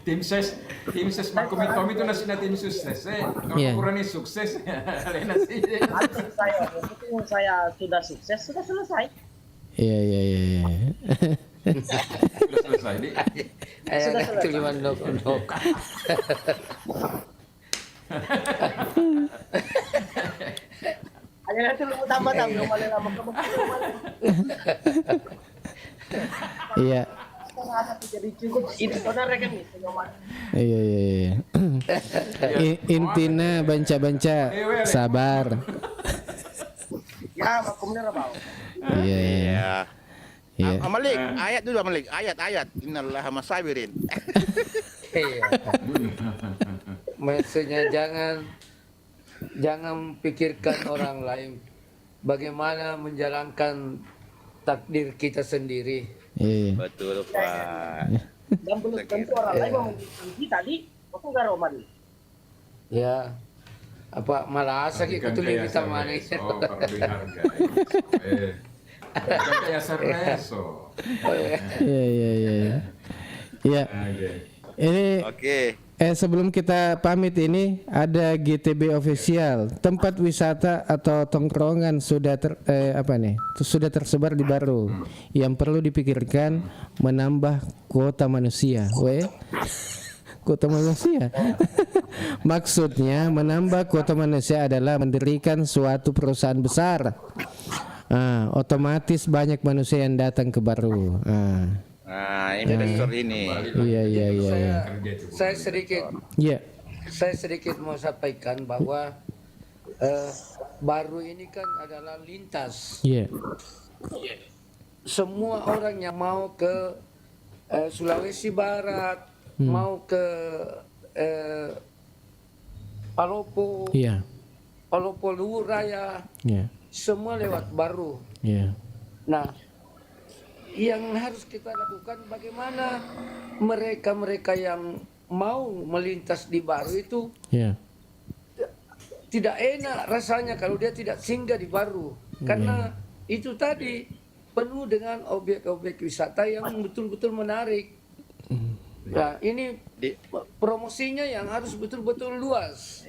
Tim ses Makumitom itu nasinya tim sukses. Kalau kurang ini sukses, lain nasi. Saya sudah sukses, sudah selesai. Iya. Sudah selesai nih. Sudah tuliman nok. Hanya nanti lu tambah-tambah boleh lama kamu. Iya. Jadi cukup ini saudara kan nih senyaman. Iya. Intinya banca-banca sabar. Ya, makumnya apa? Iya. Malik, ayat dulu Malik, ayat. Innallaha masabirin. Iya. Maksudnya jangan pikirkan orang lain. Bagaimana menjalankan takdir kita sendiri. Iya. Betul Pak. Dan belum tentu orang lain membutuhkan kita di enggak Roman. Ya. Apa malah asa kita tuh kita mana. Kayak serreso. Iya. Ini Oke. sebelum kita pamit ini ada GTB official, tempat wisata atau tongkrongan sudah sudah tersebar di Baru. Yang perlu dipikirkan menambah kuota manusia. Kuota manusia. Maksudnya menambah kuota manusia adalah mendirikan suatu perusahaan besar. Otomatis banyak manusia yang datang ke Baru. Investor ini. Iya. Saya sedikit mau sampaikan bahwa Baru ini kan adalah lintas. Iya. Semua orang yang mau ke Sulawesi Barat, mau ke Palopo, Iya. Poluwu Raya, semua lewat Baru. Nah, yang harus kita lakukan bagaimana mereka-mereka yang mau melintas di Baru itu tidak enak rasanya kalau dia tidak singgah di Baru, karena itu tadi penuh dengan objek-objek wisata yang betul-betul menarik. Nah, ini promosinya yang harus betul-betul luas.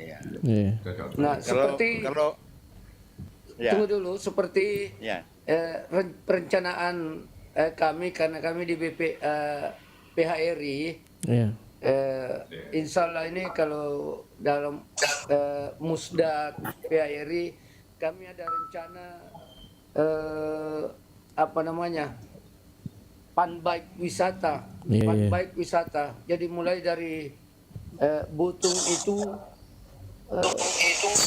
Nah, tunggu dulu, seperti perencanaan kami, karena kami di PHRI, insya Allah ini kalau dalam Musda PHRI kami ada rencana Funbike wisata, Funbike wisata. Jadi mulai dari Butung itu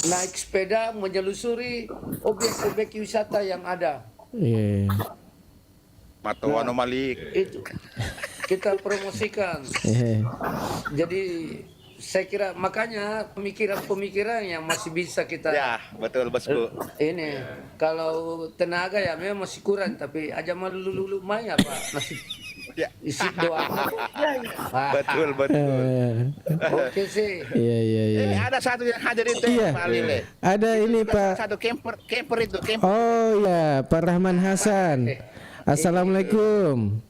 naik sepeda menyelusuri objek-objek wisata yang ada. Matoa Malik. Itu kita promosikan. Jadi saya kira makanya pemikiran-pemikiran yang masih bisa kita. Ya, betul bosku. Ini kalau tenaga ya memang masih kurang, tapi aja malu lumayan Pak. Masih isi doa. Betul. Oke sih. Iya. Ada satu yang hadir itu Pak Lile. Ada ini Pak. Satu camper itu. Oh ya, Pak Rahman Hasan. Assalamualaikum.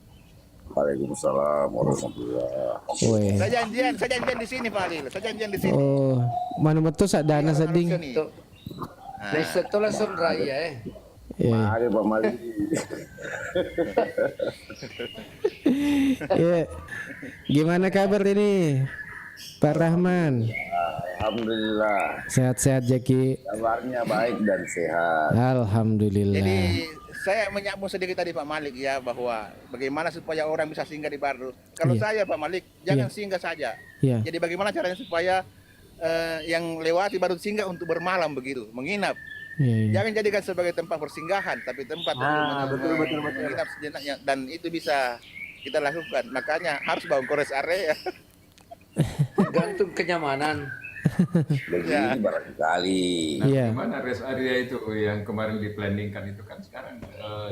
Waalaikumsalam warahmatullahi wabarakatuh. Saya janjian di sini Pak Lile. Saya janjian di sini. Oh, mana betul dana seding. Nah, setelah sunraya Mari Pak Malik. Gimana kabar ini, Pak Rahman? Alhamdulillah. Sehat-sehat Jaki. Kabarnya baik dan sehat. Alhamdulillah. Jadi saya menyambung sedikit tadi Pak Malik ya, bahwa bagaimana supaya orang bisa singgah di Baru. Kalau saya Pak Malik jangan singgah saja. Jadi bagaimana caranya supaya yang lewati Baru singgah untuk bermalam begitu, menginap. Jangan jadikan sebagai tempat persinggahan, tapi tempat untuk menginap sejenak, dan itu bisa kita lakukan. Makanya harus bangun kores area. Gantung kenyamanan. Begini barangkali. Gimana rest area itu yang kemarin diplanningkan itu kan sekarang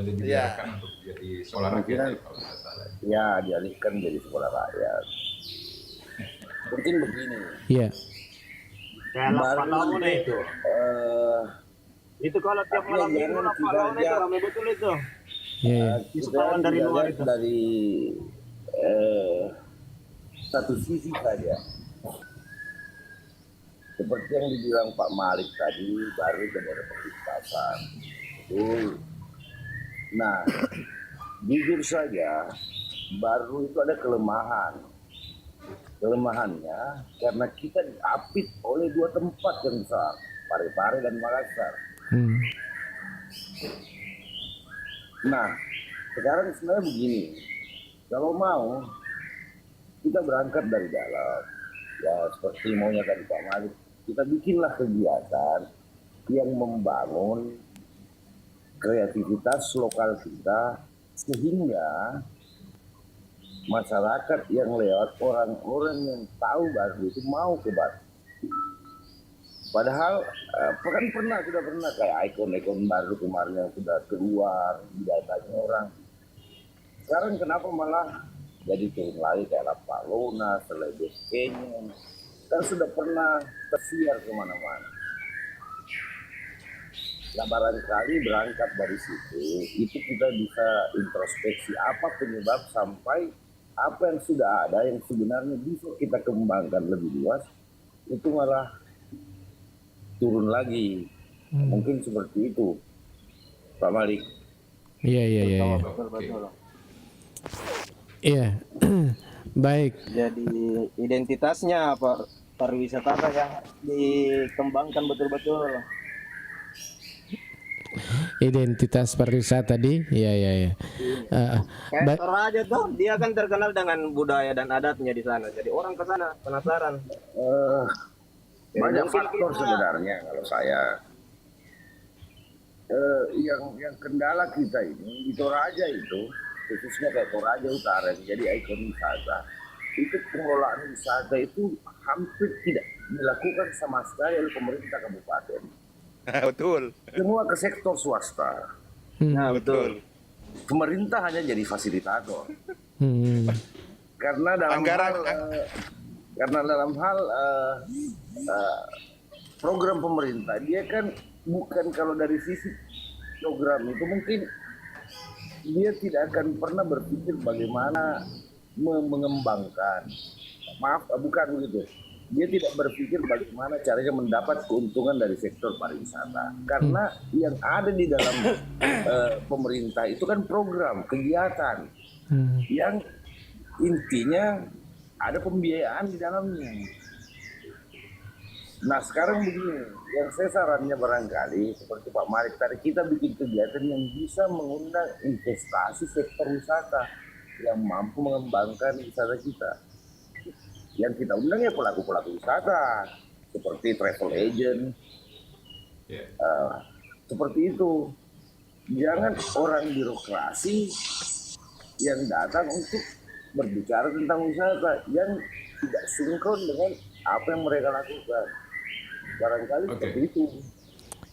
dibiarkan untuk jadi sekolah rakyat kalau tidak salah. Ya, dialihkan jadi sekolah rakyat. Mungkin begini. Baru itu. Itu kalau tiap malam minggu Lapangan itu ramai betul itu. Kita dari luar itu. Dari satu sisi saja. Seperti yang dibilang Pak Malik tadi, Baru daerah perlintasan. Nah, jujur saja, Baru itu ada kelemahan. Kelemahannya karena kita diapit oleh dua tempat yang besar, Parepare dan Makassar. Nah, sekarang sebenarnya begini, kalau mau kita berangkat dari dalam, ya seperti maunya tadi Pak Malik, kita bikinlah kegiatan yang membangun kreativitas lokal kita, sehingga masyarakat yang lewat, orang-orang yang tahu Baru itu mau ke Baru. Padahal sudah pernah kayak ikon-ikon Baru kemarin yang sudah keluar di datanya orang. Sekarang kenapa malah jadi turun lagi kayak La Palona, Celebes Canyon, kan sudah pernah tersiar kemana-mana. Nah, barangkali berangkat dari situ, itu kita bisa introspeksi apa penyebab sampai apa yang sudah ada yang sebenarnya bisa kita kembangkan lebih luas, itu malah turun lagi. Mungkin seperti itu, Pak Malik. Iya. Iya. Baik. Jadi identitasnya apa pariwisata yang dikembangkan betul-betul. Identitas pariwisata tadi, iya. Kayak Toraja tuh, dia kan terkenal dengan budaya dan adatnya di sana. Jadi orang ke sana penasaran. Banyak faktor sebenarnya kalau saya. Yang kendala kita ini di Toraja itu, khususnya kayak Toraja Utara yang jadi ikon wisata, itu pengelolaan wisata itu hampir tidak dilakukan sama sekali oleh pemerintah kabupaten. Betul. Semua ke sektor swasta. Nah, betul. Pemerintah hanya jadi fasilitator. Karena dalam hal program pemerintah, dia kan bukan, kalau dari sisi program itu mungkin dia tidak akan pernah berpikir bagaimana mengembangkan. Bukan begitu. Dia tidak berpikir bagaimana caranya mendapat keuntungan dari sektor pariwisata. Karena yang ada di dalam pemerintah itu kan program, kegiatan yang intinya ada pembiayaan di dalamnya. Nah sekarang begini, yang saya sarannya barangkali seperti Pak Malik tadi, kita bikin kegiatan yang bisa mengundang investasi sektor wisata yang mampu mengembangkan wisata kita. Yang kita undang ya pelaku-pelaku wisata seperti travel agent, seperti itu. Jangan orang birokrasi yang datang untuk berbicara tentang wisata yang tidak sinkron dengan apa yang mereka lakukan. Barangkali seperti itu.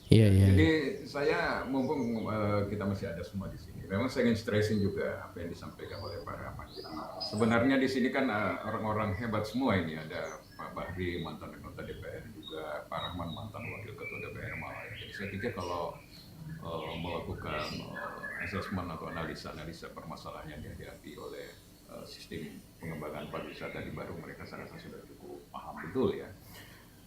Iya. Jadi saya mumpung kita masih ada semua di sini, memang saya ingin stressing juga apa yang disampaikan oleh Pak Rahmat. Sebenarnya di sini kan orang-orang hebat semua ini, ada Pak Bahri mantan anggota DPR, juga Pak Rahman mantan wakil ketua DPR malah. Jadi saya pikir kalau melakukan asesmen atau analisa permasalahan yang dihadapi oleh sistem pengembangan pariwisata di Baru, mereka saya rasa sudah cukup paham betul ya.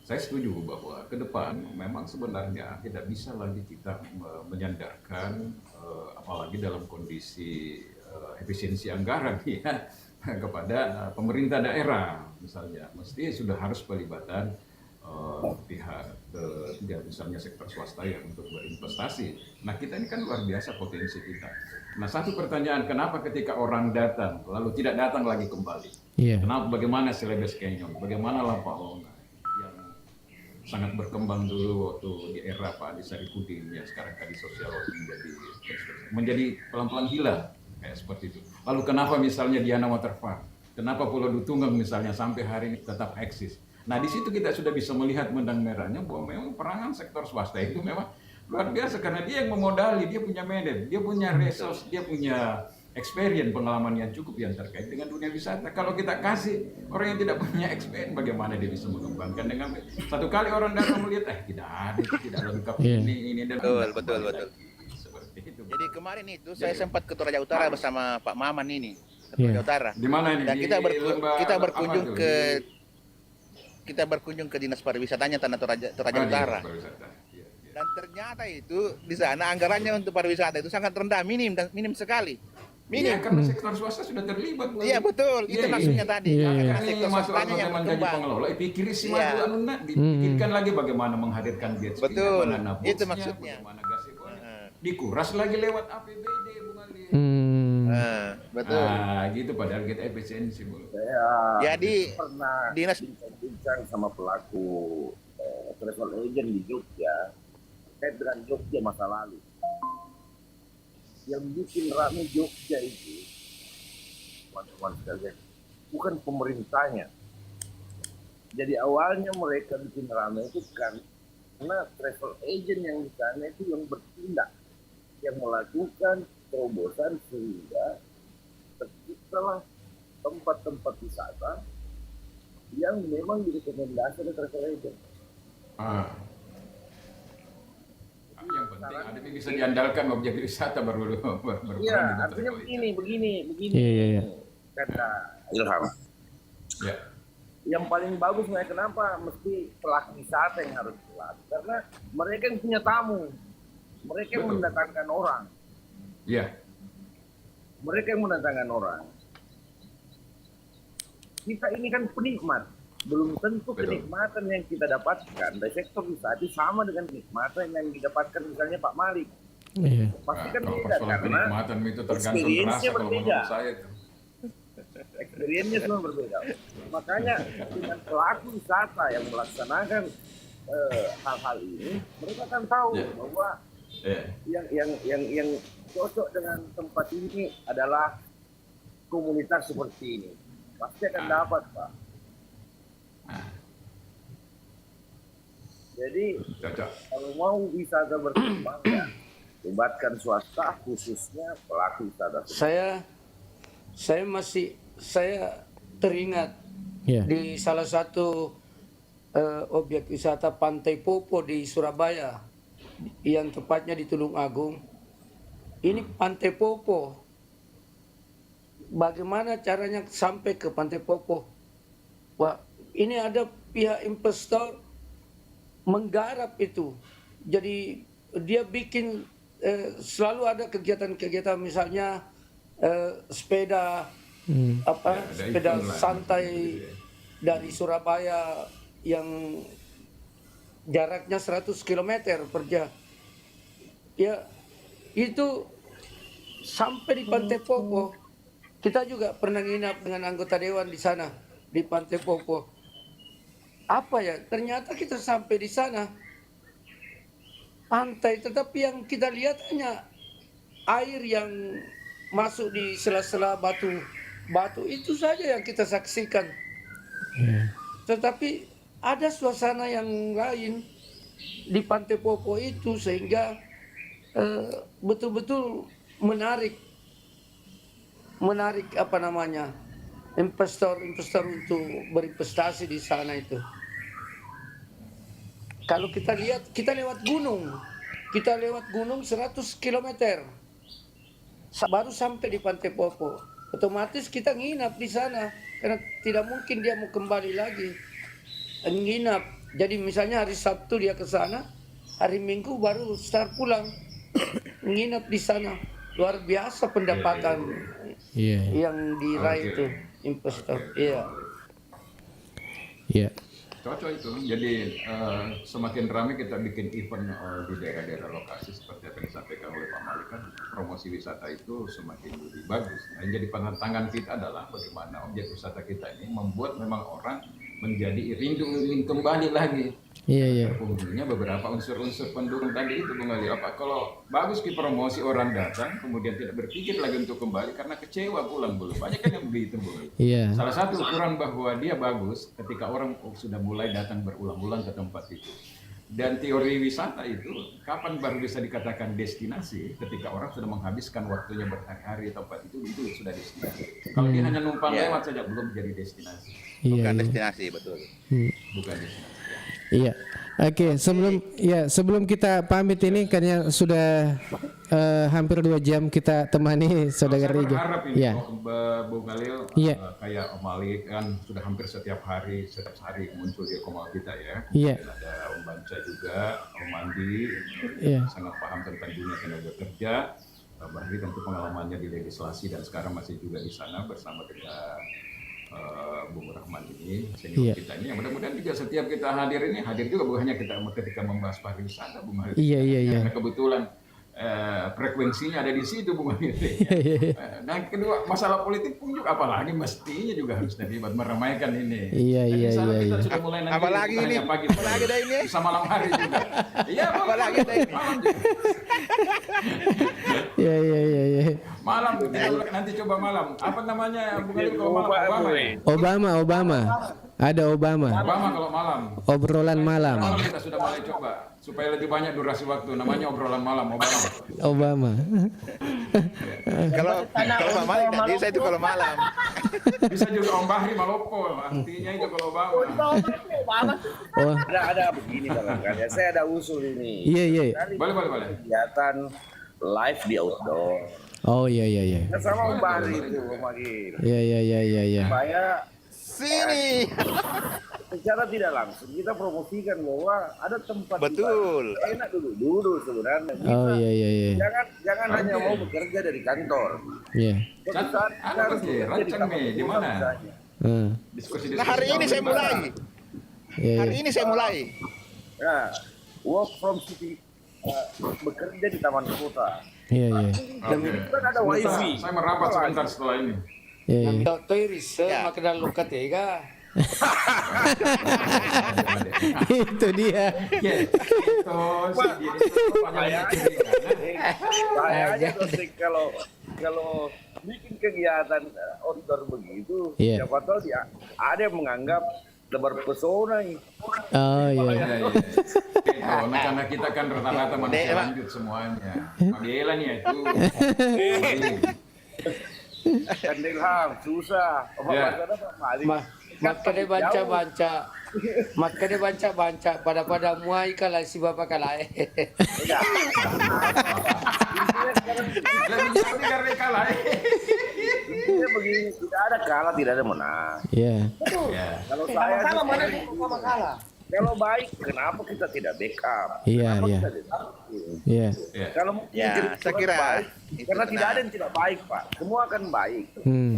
Saya setuju bahwa ke depan memang sebenarnya tidak bisa lagi kita menyandarkan apalagi dalam kondisi efisiensi anggaran ya kepada pemerintah daerah misalnya. Mesti sudah harus pelibatan pihak ketiga misalnya sektor swasta ya untuk berinvestasi. Nah kita ini kan luar biasa potensi kita. Nah satu pertanyaan, kenapa ketika orang datang lalu tidak datang lagi kembali? Kenapa? Bagaimana Celebes Canyon? Bagaimana Lampaulna yang sangat berkembang dulu waktu di era Pak Adi Saripudin ya, sekarang Kadis Sosial menjadi pelan-pelan hilang kayak seperti itu. Lalu kenapa misalnya Diana Waterpark? Kenapa Pulau Dutunggang misalnya sampai hari ini tetap eksis? Nah di situ kita sudah bisa melihat benang merahnya bahwa memang peranan sektor swasta itu memang luar biasa karena dia yang memodali, dia punya mandat, dia punya resource, dia punya experience, pengalaman yang cukup yang terkait dengan dunia wisata. Kalau kita kasih orang yang tidak punya experience, bagaimana dia bisa mengembangkan dengan satu kali orang datang melihat, tidak ada, tidak lengkap ini dan betul. Seperti itu. Jadi kemarin itu saya sempat ke Toraja Utara bersama Pak Maman ini, ke Toraja Utara. Di mana ini? Dan kita berkunjung ke Dinas Pariwisatanya Tanah Toraja Utara. Dan ternyata itu di sana anggarannya untuk pariwisata itu sangat rendah, minim sekali. Iya, karena sektor swasta sudah terlibat. Iya betul, itu maksudnya tadi. Karena sektor swastanya yang berkembang. Pengelola, pikir si dipikirkan lagi bagaimana menghadirkan jet ski, betul, bagaimana itu maksudnya. Bagaimana dikuras lagi lewat APBD, bukan betul. Gitu padahal kita efisiensi. Jadi pernah dinas bincang sama pelaku travel agent di Jogja terkait dengan Jogja masa lalu. Yang bikin rame Jogja itu, teman-teman sekalian, bukan pemerintahnya. Jadi awalnya mereka bikin rame itu karena travel agent yang di sana itu yang bertindak, yang melakukan terobosan sehingga terciptalah tempat-tempat wisata yang memang direkomendasi oleh travel agent. Yang penting ada yang bisa diandalkan objek wisata baru Iya, artinya begini. Iya. Kata Ilham. Ya. Yang paling bagus kenapa mesti pelaku wisata yang harus keluar? Karena mereka yang punya tamu. Mereka yang mendatangkan orang. Iya. Mereka yang mendatangkan orang. Kita ini kan penikmat. Belum tentu kenikmatan yang kita dapatkan dari sektor wisata sama dengan kenikmatan yang didapatkan misalnya Pak Malik. Iya. Pasti kan beda karena kenikmatan itu tergantung rasa kalau menurut saya itu. Experience-nya semua berbeda. Makanya dengan pelaku wisata yang melaksanakan hal-hal ini, mereka akan tahu bahwa yang cocok dengan tempat ini adalah komunitas seperti ini. Pasti akan dapat, Pak. Jadi kalau mau wisata berkembang ya libatkan swasta, khususnya pelaku wisata. Saya teringat di salah satu objek wisata Pantai Popo di Surabaya, yang tepatnya di Tulung Agung. Ini Pantai Popo. Bagaimana caranya sampai ke Pantai Popo? Wah, ini ada pihak investor menggarap itu. Jadi dia bikin selalu ada kegiatan-kegiatan, misalnya sepeda sepeda santai dari Surabaya yang jaraknya 100 km per jam. Ya, itu sampai di Pantai Popo. Kita juga pernah nginap dengan anggota dewan di sana, di Pantai Popo. Apa ya, ternyata kita sampai di sana pantai, tetapi yang kita lihat hanya air yang masuk di sela-sela batu itu saja yang kita saksikan. Tetapi ada suasana yang lain di Pantai Popo itu, sehingga betul-betul menarik investor untuk berinvestasi di sana itu. Kalau kita lihat, kita lewat gunung 100 km baru sampai di Pantai Popo. Otomatis kita nginap di sana karena tidak mungkin dia mau kembali lagi. Nginap. Jadi misalnya hari Sabtu dia ke sana, hari Minggu baru start pulang. Nginap di sana. Luar biasa pendapatan yang diraih itu investor. Cocok itu. Jadi semakin ramai kita bikin event di daerah-daerah lokasi seperti apa yang disampaikan oleh Pak Malik, kan promosi wisata itu semakin lebih bagus. Nah, yang jadi tantangan kita adalah bagaimana objek wisata kita ini membuat memang orang menjadi rindu ingin kembali lagi. Penghuninya beberapa unsur-unsur pendukung tadi itu, Bung Ali. Apa kalau bagus promosi, orang datang kemudian tidak berpikir lagi untuk kembali karena kecewa pulang dulu. Banyak kan yang begitu, Bung Ali. Salah satu ukuran bahwa dia bagus ketika orang sudah mulai datang berulang-ulang ke tempat itu. Dan teori wisata itu kapan baru bisa dikatakan destinasi? Ketika orang sudah menghabiskan waktunya berhari-hari di tempat itu sudah destinasi. Kalau dia hanya numpang lewat saja belum jadi destinasi. Bukan destinasi, betul. Bukan destinasi. Iya. Oke, sebelum kita pamit ini karena sudah hampir 2 jam kita temani saudara Riga. Saya berharap ini Bung Khalil kayak Om Malik kan sudah hampir setiap hari muncul di Komal kita ya. Ada Om Banca juga, Om Mandi sangat paham tentang dunia tenaga kerja. Bahri tentu pengalamannya di legislasi dan sekarang masih juga di sana bersama dengan Bung Rahman ini, senior kita ini. Mudah-mudahan juga setiap kita hadir juga bukan hanya kita ketika membahas pariwisata, Bung Rahman. Karena kebetulan frekuensinya ada di situ, Bung Rahman. Dan kedua, masalah politik pun juga apalagi mestinya juga harus terlibat meramaikan ini. Kita sudah mulai nanti. Apalagi ini, pagi, apalagi ada ini. Bisa malam hari juga. Apalagi ada ini. Malam juga. Malam nanti coba malam. Apa namanya Bung Ali kalau malam? Obama. Ada Obama. Obama kalau malam. Obrolan malam. Malam kita sudah mulai coba supaya lebih banyak durasi waktu. Namanya obrolan malam Obama. Kalau Pak Malik nggak bisa itu kalau malam. Bisa juga Om Bahri Malopo. Artinya itu kalau Obama. Ada begini barangkali. Saya ada usul ini. Boleh. Kegiatan live di outdoor. Iya. Sama Om Bahri itu, Om Magil. Iya. Supaya sini. Secara tidak langsung kita promosikan bahwa ada tempat betul enak duduk sebenarnya. Iya. Jangan hanya mau bekerja dari kantor. Rancang nih di mana? Diskusi. Nah, hari ini saya mulai. Hari ini saya mulai. Nah, work from city, bekerja di taman kota. Dan kan ada wifi. Saya merapat sebentar setelah ini. Makan luka tega. Itu dia. Bahayanya kalau bikin kegiatan outdoor begitu, siapa tahu ada yang menganggap berpesona ini. Oh iya. Karena kita kan rata-rata manusia lanjut semuanya. Magela nih itu. Kandelham susah. Makanya baca-baca pada muai kalau si bapak kalah. Intinya begini, tidak ada kalah, tidak ada menang. Iya. Kalau saya sama kalah. Kalau baik, kenapa kita tidak backup? Iya, Kenapa iya. kita tidak dukung? Iya. Kalau saya kira baik, karena tidak ada yang tidak baik, Pak. Semua akan baik.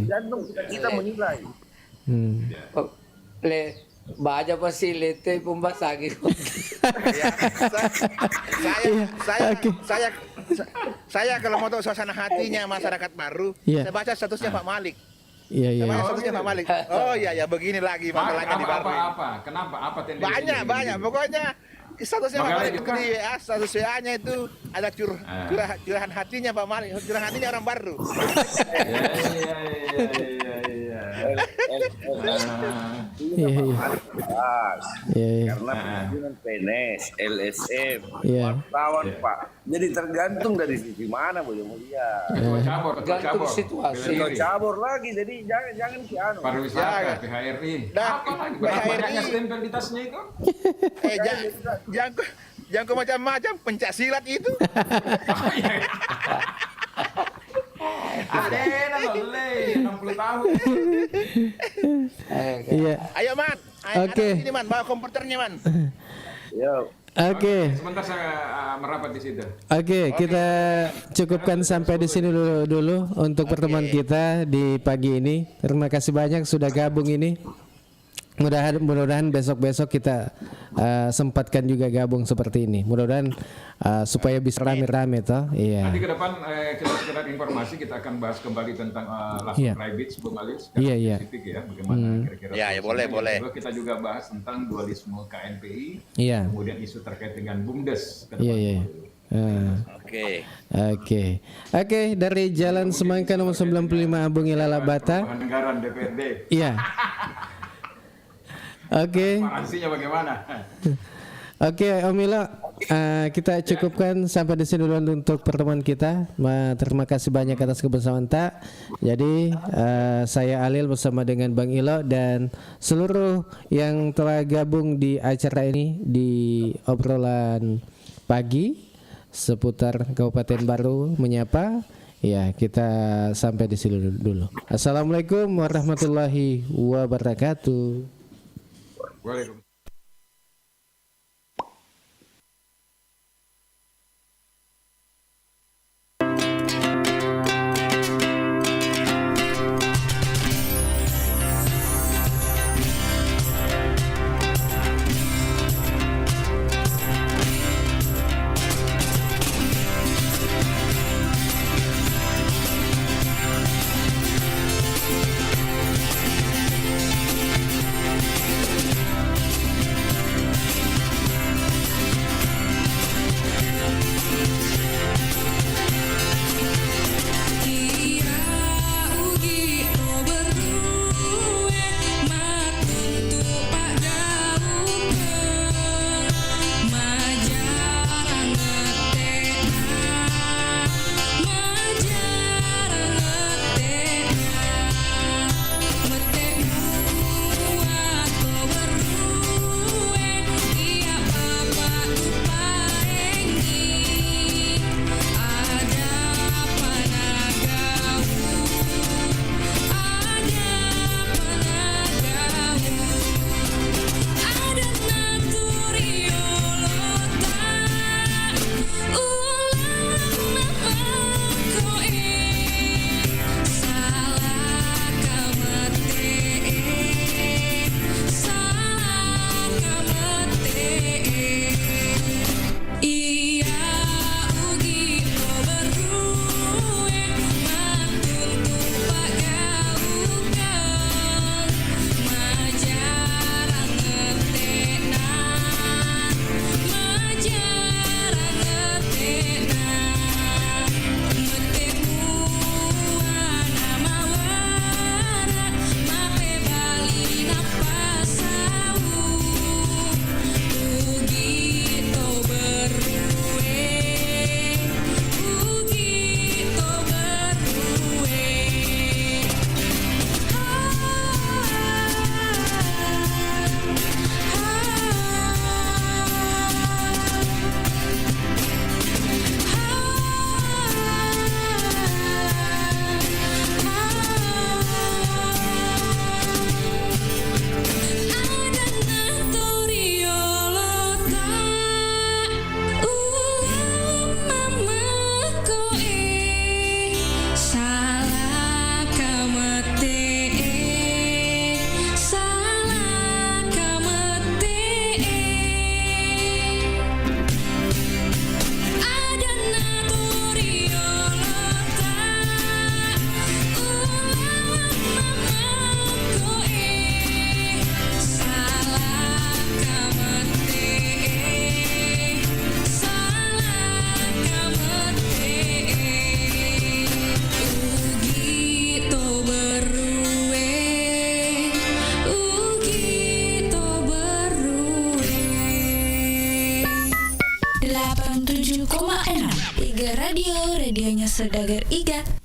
Jantung kita menilai. Baca pasti lete pembasagi. Saya kalau mau tahu suasana hatinya masyarakat baru, saya baca statusnya Pak Malik. Iya. Statusnya Pak Malik. Oh iya, begini lagi masalahnya di baru. Kenapa? Apa tendensi? Banyak. Pokoknya statusnya Pak Malik di WA, status WA-nya itu ada curahan hatinya Pak Malik, curahan hatinya orang baru. Karena pimpinan PNS, LSM, wartawan Pak. Jadi tergantung dari sisi mana boleh melihat. Tergantung situasi. Cabur lagi, jadi jangan kiano. Pariwisata, PHRI. Apa lagi? Banyaknya stempel di tasnya itu. Jangan macam-macam, pencak silat itu. Ada 60 tahun. Iya. Ayo Man, Oke. ini Man, bawa komputernya Man. Yo. Oke. Sebentar saya merapat di situ. Oke, kita cukupkan sampai di sini dulu untuk pertemuan kita di pagi ini. Terima kasih banyak sudah gabung ini. Mudah-mudahan besok-besok kita sempatkan juga gabung seperti ini. Mudah-mudahan supaya bisa rame-rame toh. Iya. Nanti ke depan kita sekedar informasi, kita akan bahas kembali tentang langsung rabbits Bung Alis. Iya. Spesifik ya, bagaimana kira-kira. Ya, boleh. Kita juga bahas tentang dualisme KNPI. Iya. Kemudian isu terkait dengan BUMDes. Iya. Oke, dari Jalan Semangka nomor 95 Abung Ilala Bata. Anggaran DPRD. Iya. Oke. Transparansinya bagaimana? Oke, Om Ilo, kita cukupkan sampai di sini dulu untuk pertemuan kita. Terima kasih banyak atas kebersamaan Tak. Jadi saya Alil bersama dengan Bang Ilo dan seluruh yang telah gabung di acara ini di obrolan pagi seputar Kabupaten Baru menyapa. Ya, kita sampai di sini dulu. Assalamualaikum warahmatullahi wabarakatuh. Waalaikumsalam. Saudagar Radio, radionya Saudagar Iga.